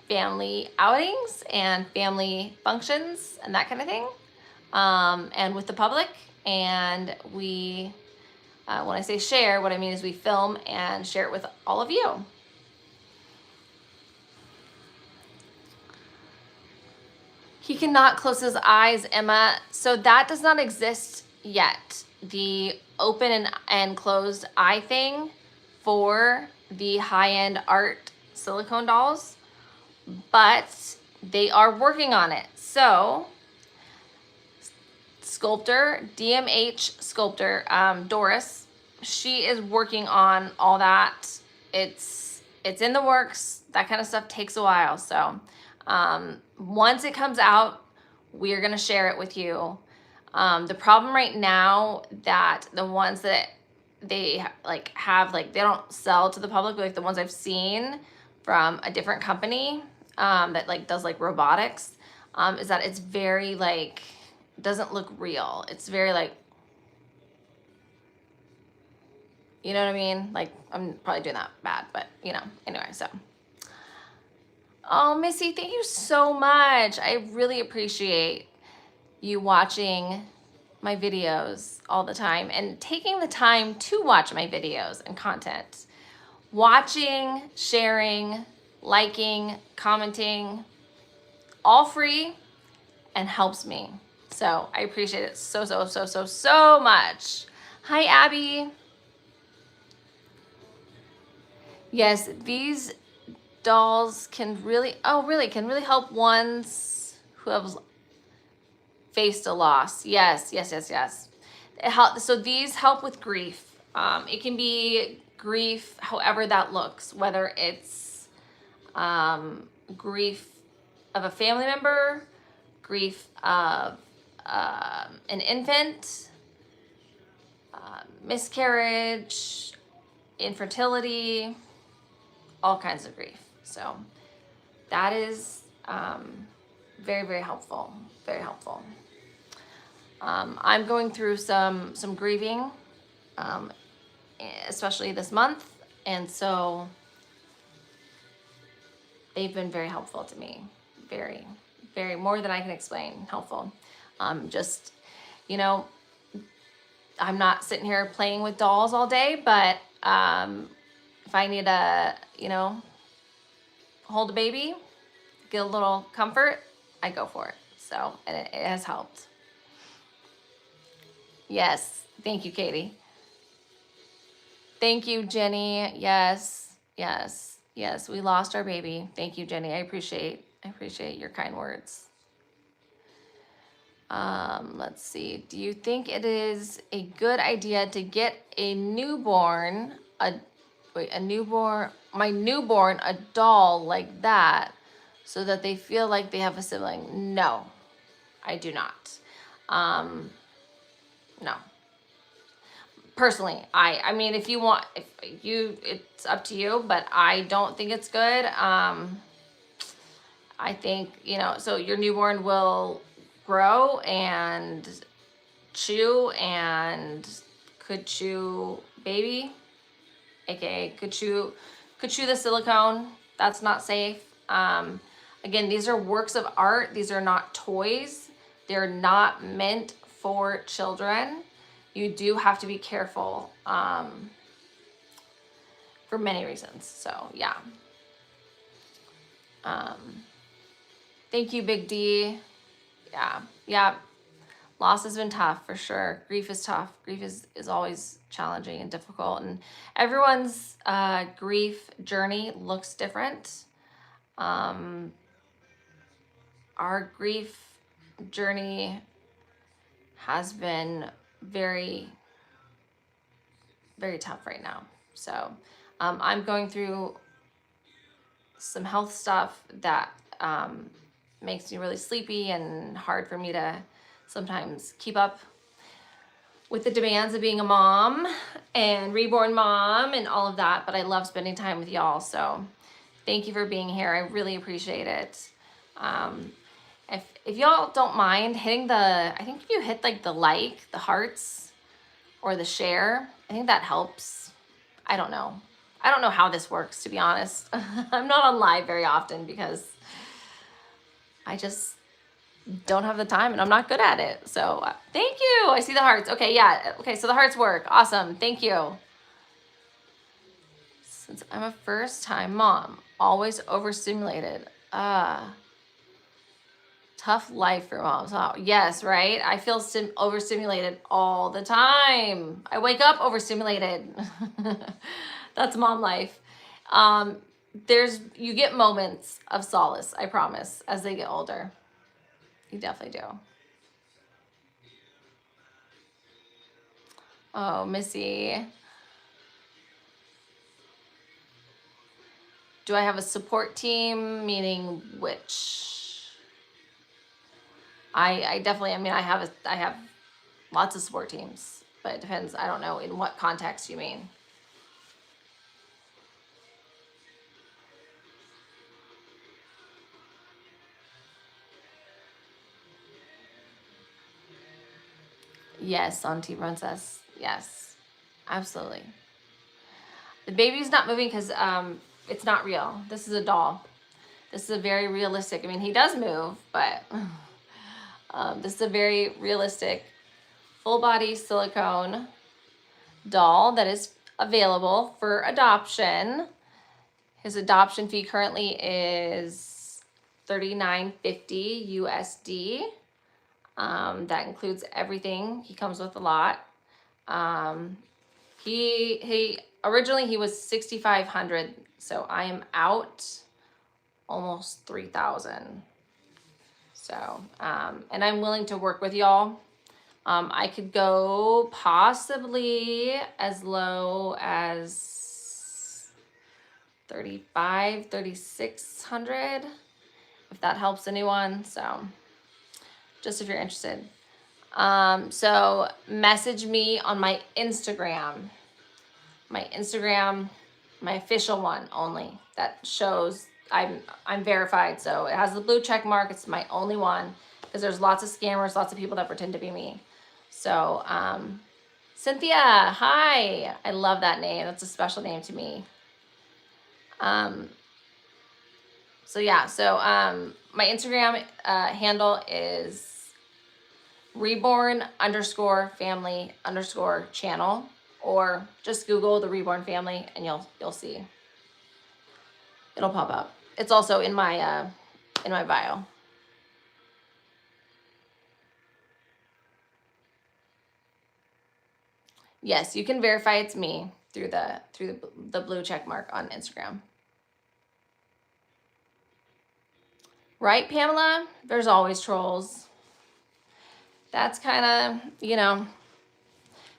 Speaker 1: family outings and family functions and that kind of thing, and with the public. And we, when I say share, what I mean is we film and share it with all of you. He cannot close his eyes, Emma. So that does not exist yet. The open and closed eye thing for the high-end art silicone dolls, but they are working on it. So sculptor, DMH sculptor, Doris. She is working on all that. It's in the works. That kind of stuff takes a while. So once it comes out, we're going to share it with you. The problem right now that the ones that they have they don't sell to the public, but the ones I've seen from a different company that does robotics, is that it's very doesn't look real. It's very you know what I mean? I'm probably doing that bad, but anyway, so. Oh, Missy, thank you so much. I really appreciate you watching my videos all the time and taking the time to watch my videos and content. Watching, sharing, liking, commenting, all free and helps me. So I appreciate it so much. Hi, Abby. Yes, these dolls can really help ones who have faced a loss. Yes. So these help with grief. It can be grief however that looks, whether it's grief of a family member, grief of an infant, miscarriage, infertility, all kinds of grief. So that is very helpful. Very helpful. I'm going through some grieving, especially this month, and so they've been very helpful to me. Very more than I can explain helpful. Just I'm not sitting here playing with dolls all day, but if I need to hold a baby, get a little comfort, I go for it. So, and it has helped. Yes. Thank you, Katie. Thank you, Jenny. Yes. We lost our baby. Thank you, Jenny. I appreciate your kind words. Let's see. Do you think it is a good idea to get my newborn a doll like that so that they feel like they have a sibling? No, I do not. No. Personally, I mean, if it's up to you, but I don't think it's good. I think, so your newborn will grow and chew and could chew baby, aka could chew the silicone. That's not safe. Again, these are works of art. These are not toys. They're not meant for children. You do have to be careful for many reasons. So yeah. Thank you, Big D. Yeah. Loss has been tough for sure. Grief is tough. Grief is always challenging and difficult, and everyone's grief journey looks different. Our grief journey has been very tough right now. So I'm going through some health stuff that makes me really sleepy and hard for me to sometimes keep up with the demands of being a mom and reborn mom and all of that. But I love spending time with y'all. So thank you for being here. I really appreciate it. If y'all don't mind hitting I think if you hit the hearts or the share, I think that helps. I don't know how this works, to be honest. I'm not on live very often because I just don't have the time and I'm not good at it. So thank you. I see the hearts. Okay. Yeah. Okay. So the hearts work. Awesome. Thank you. Since I'm a first-time mom, always overstimulated. Tough life for moms. Oh, yes, right? I feel overstimulated all the time. I wake up overstimulated. That's mom life. You get moments of solace, I promise, as they get older. You definitely do. Oh, Missy. Do I have a support team? Meaning which? I definitely, I mean, I have lots of support teams, but it depends. I don't know in what context you mean. Yes, on T Princess. Yes, absolutely. The baby's not moving because it's not real. This is a doll. This is a very realistic. I mean, he does move, but this is a very realistic full body silicone doll that is available for adoption. His adoption fee currently is $39.50 USD. That includes everything. He comes with a lot. He originally he was $6,500, so I am out almost $3,000. So, and I'm willing to work with y'all. I could go possibly as low as 3,600 if that helps anyone. So just if you're interested. So message me on my Instagram, my official one only that shows I'm verified. So it has the blue check mark. It's my only one because there's lots of scammers, lots of people that pretend to be me. So, Cynthia, hi. I love that name. That's a special name to me. So yeah, so my Instagram handle is reborn_family_channel, or just Google the Reborn Family and you'll see. It'll pop up. It's also in my bio. Yes, you can verify it's me through the blue check mark on Instagram. Right, Pamela? There's always trolls. That's kind of,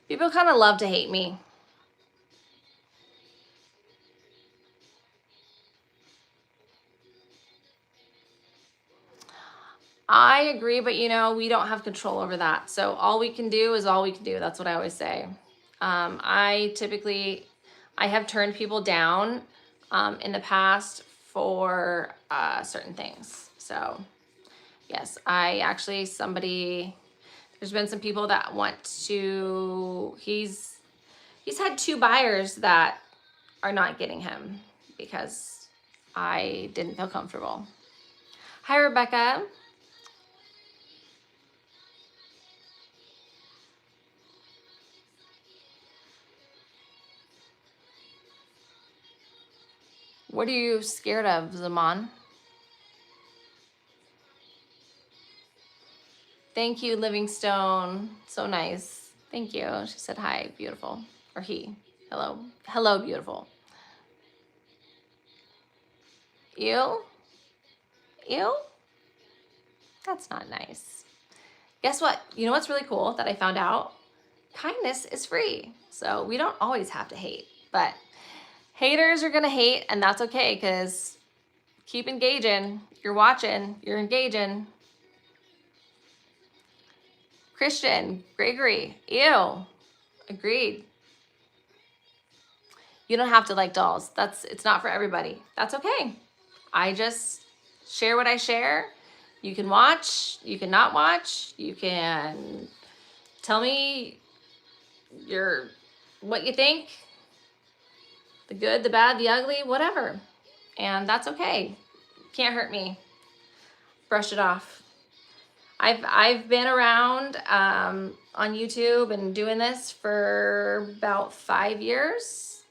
Speaker 1: people kind of love to hate me. I agree, but we don't have control over that. So all we can do is all we can do. That's what I always say. I have turned people down in the past for certain things. So yes, there's been some people that want to, he's had 2 buyers that are not getting him because I didn't feel comfortable. Hi, Rebecca. What are you scared of, Zaman? Thank you, Livingstone. So nice. Thank you. She said hi, beautiful. Or he. Hello. Hello, beautiful. Ew? Ew? That's not nice. Guess what? You know what's really cool that I found out? Kindness is free. So we don't always have to hate. But haters are going to hate, and that's okay because keep engaging. You're watching. You're engaging. Christian, Gregory, ew. Agreed. You don't have to like dolls. It's not for everybody. That's okay. I just share what I share. You can watch, you can not watch, you can tell me what you think, the good, the bad, the ugly, whatever. And that's okay. Can't hurt me. Brush it off. I've been around on YouTube and doing this for about 5 years,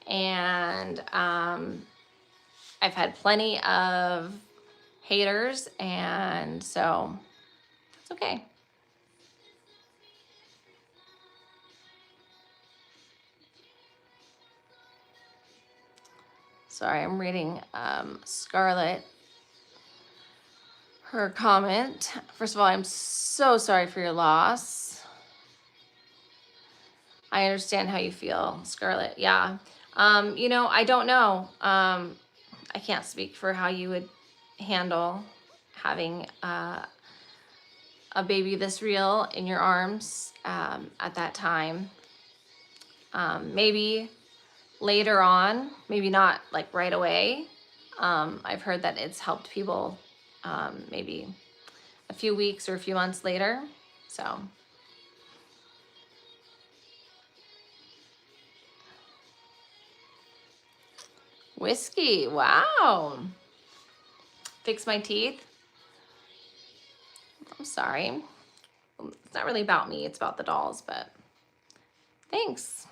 Speaker 1: and I've had plenty of haters, and so it's okay. Sorry, I'm reading Scarlett, her comment. First of all, I'm so sorry for your loss. I understand how you feel, Scarlett. Yeah. You know, I don't know. I can't speak for how you would handle having a baby this real in your arms at that time. Maybe later on, maybe not like right away. I've heard that it's helped people maybe a few weeks or a few months later. So. Whiskey, wow. Fix my teeth. I'm sorry. It's not really about me, it's about the dolls, but thanks.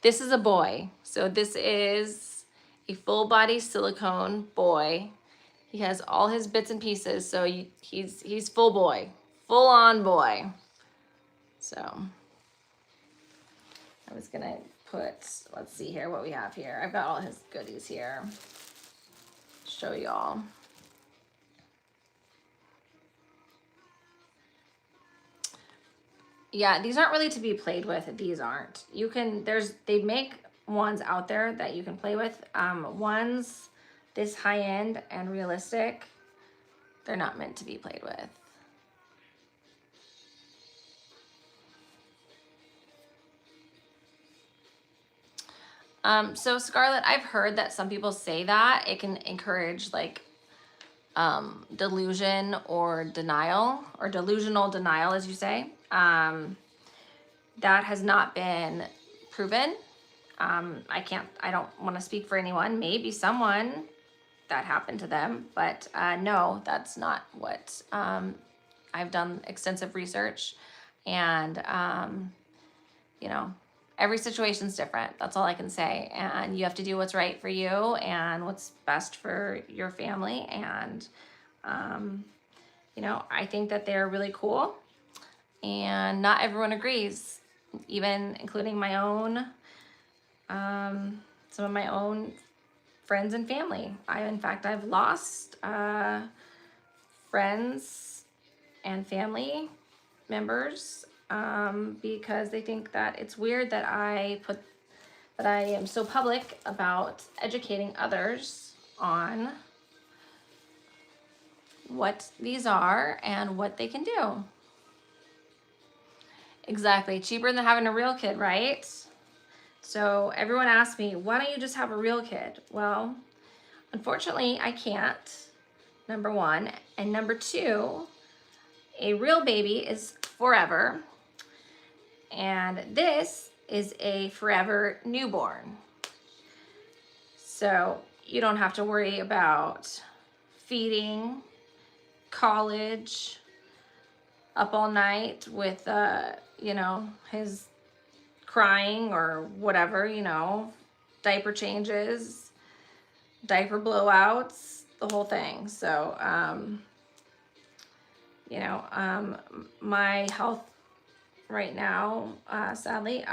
Speaker 1: This is a boy. So this is a full body silicone boy. He has all his bits and pieces, so he's full boy, full on boy. So I was gonna put, let's see here what we have here. I've got all his goodies here. Show y'all. Yeah, these aren't really to be played with. These aren't. You can, they make ones out there that you can play with. Ones this high end and realistic, they're not meant to be played with. So Scarlett, I've heard that some people say that it can encourage like delusion or denial, or delusional denial, as you say. That has not been proven. I don't want to speak for anyone. Maybe someone that happened to them, but no, that's not what, I've done extensive research, and you know, every situation's different. That's all I can say. And you have to do what's right for you and what's best for your family. And, you know, I think that they're really cool, and not everyone agrees, even including my own, some of my own friends and family. In fact, I've lost friends and family members because they think that it's weird that I am so public about educating others on what these are and what they can do. Exactly. Cheaper than having a real kid, right? So everyone asks me, why don't you just have a real kid? Well, unfortunately, I can't, number one. And number two, a real baby is forever. And this is a forever newborn. So you don't have to worry about feeding, college, up all night with, you know, his crying or whatever, you know, diaper changes, diaper blowouts, the whole thing. So, you know, my health right now, sadly,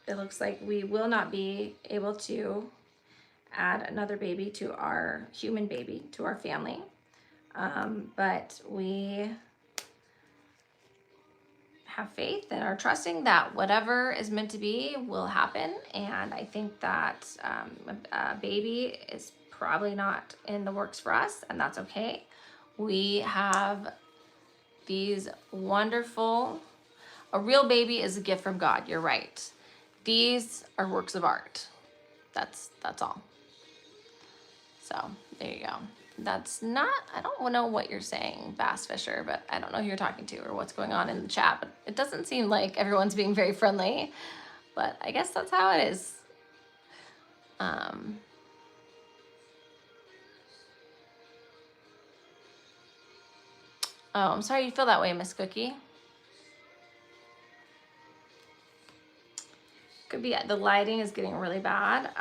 Speaker 1: it looks like we will not be able to add another baby to our human baby, to our family. But we have faith and are trusting that whatever is meant to be will happen. And I think that a baby is probably not in the works for us, and that's okay. We have these wonderful, a real baby is a gift from God. You're right. These are works of art. That's all. So there you go. That's not, I don't know what you're saying, Bass Fisher, but I don't know who you're talking to or what's going on in the chat, but it doesn't seem like everyone's being very friendly, but I guess that's how it is. Oh, I'm sorry you feel that way, Miss Cookie. Could be, the lighting is getting really bad.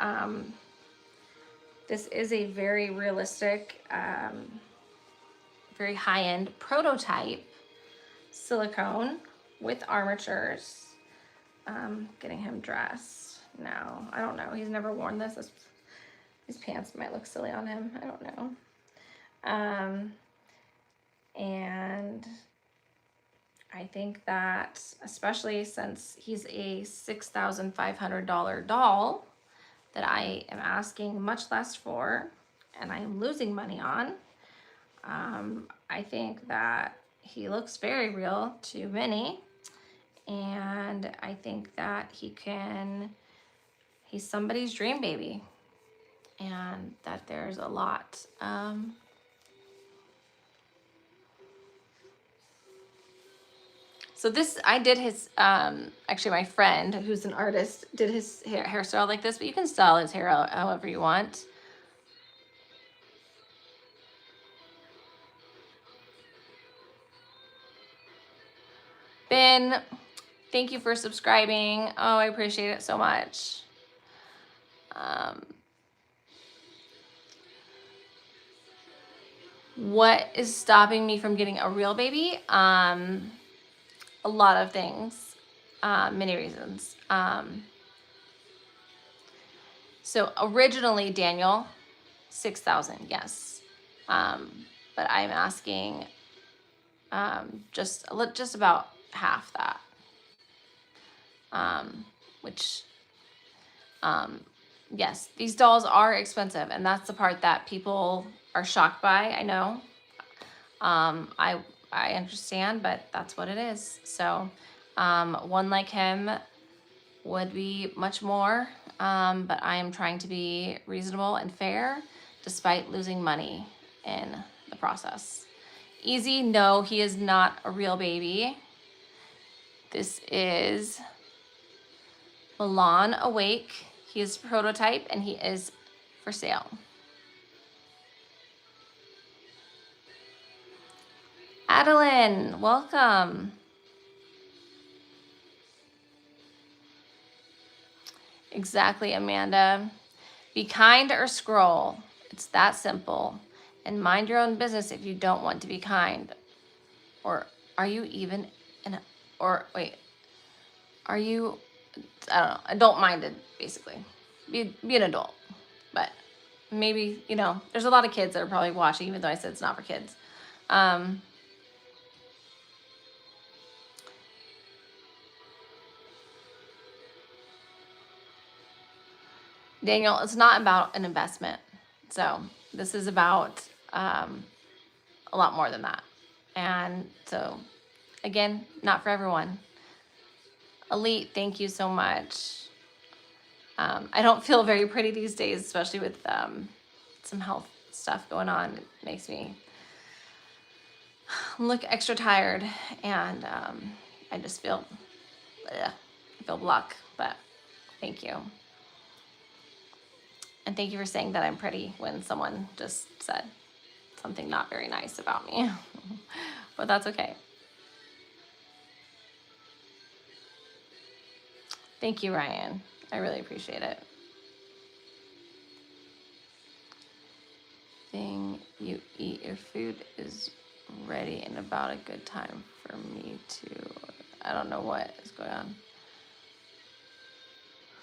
Speaker 1: This is a very realistic, very high-end prototype silicone with armatures. Getting him dressed. No, I don't know. He's never worn this. These pants might look silly on him. I don't know. And I think that, especially since he's a $6,500 doll that I am asking much less for and I'm losing money on, I think that he looks very real to many. And I think that he's somebody's dream baby. And that there's a lot. So this, I did his, actually my friend who's an artist did his hairstyle like this, but you can style his hair however you want. Ben, thank you for subscribing. Oh, I appreciate it so much. What is stopping me from getting a real baby? A lot of things, many reasons. So originally, Daniel, 6,000, yes. But I'm asking just about half that. Which, yes, these dolls are expensive, and that's the part that people are shocked by. I know. I understand, but that's what it is. So, one like him would be much more, but I am trying to be reasonable and fair despite losing money in the process. Easy, no, he is not a real baby. This is Milan Awake. He is prototype and he is for sale. Adeline, welcome. Exactly, Amanda. Be kind or scroll. It's that simple. And mind your own business if you don't want to be kind. Or are you even are you, I don't know, adult-minded, basically. Be an adult. But maybe, there's a lot of kids that are probably watching, even though I said it's not for kids. Daniel, it's not about an investment. So this is about a lot more than that. And so, again, not for everyone. Elite, thank you so much. I don't feel very pretty these days, especially with some health stuff going on. It makes me look extra tired, and I just feel bluck, but thank you. And thank you for saying that I'm pretty when someone just said something not very nice about me. But that's okay. Thank you, Ryan. I really appreciate it. Thing you eat, your food is ready in about a good time for me to, I don't know what is going on.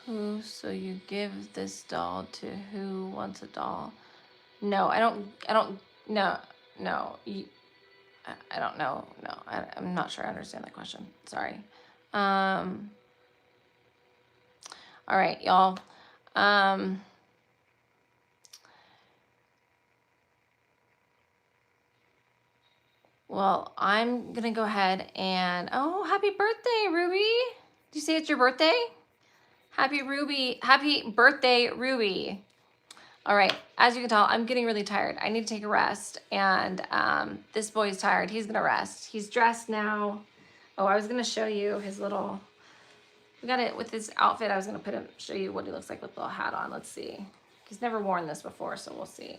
Speaker 1: Who, so you give this doll to who wants a doll? No, I don't, no, I don't know. No, I'm not sure I understand that question. Sorry. All right, y'all. Well, I'm going to go ahead and, oh, happy birthday, Ruby. Did you say it's your birthday? Happy birthday, Ruby. All right, as you can tell, I'm getting really tired. I need to take a rest, and this boy's tired. He's gonna rest. He's dressed now. Oh, I was gonna show you his little, we got it with his outfit. I was gonna show you what he looks like with the little hat on. Let's see. He's never worn this before, so we'll see.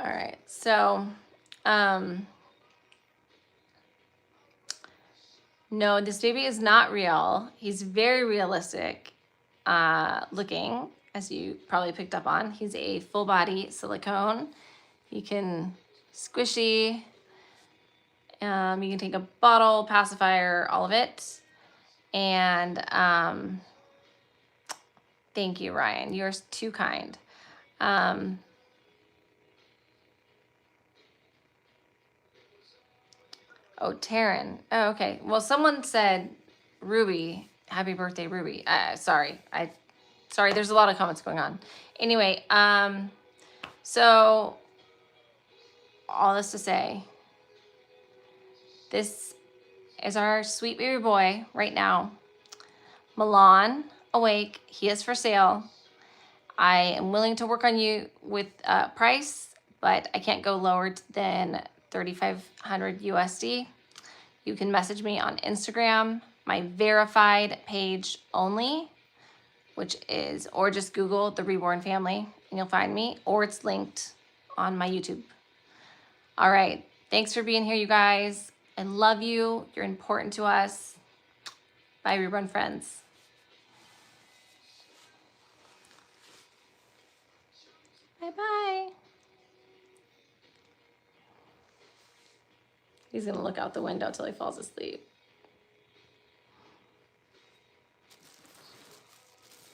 Speaker 1: All right, so, no, this baby is not real. He's very realistic looking, as you probably picked up on. He's a full body silicone. You can squishy. You can take a bottle, pacifier, all of it. And thank you, Ryan. You're too kind. Oh, Taryn. Oh, okay. Well, someone said Ruby. Happy birthday, Ruby. Sorry. Sorry, there's a lot of comments going on. Anyway, so all this to say, this is our sweet baby boy right now. Milan, awake. He is for sale. I am willing to work on you with price, but I can't go lower than 3,500 USD. You can message me on Instagram, my verified page only, which is, or just Google the Reborn Family and you'll find me, or it's linked on my YouTube. All right. Thanks for being here, you guys. I love you. You're important to us. Bye, Reborn friends. Bye-bye. He's going to look out the window till he falls asleep.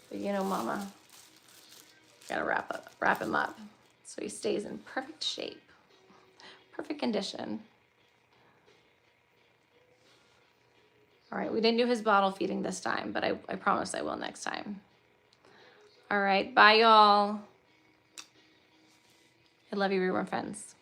Speaker 1: But you know, Mama, gotta wrap him up so he stays in perfect shape, perfect condition. All right, we didn't do his bottle feeding this time, but I promise I will next time. All right, bye, y'all. I love you, Reborn friends.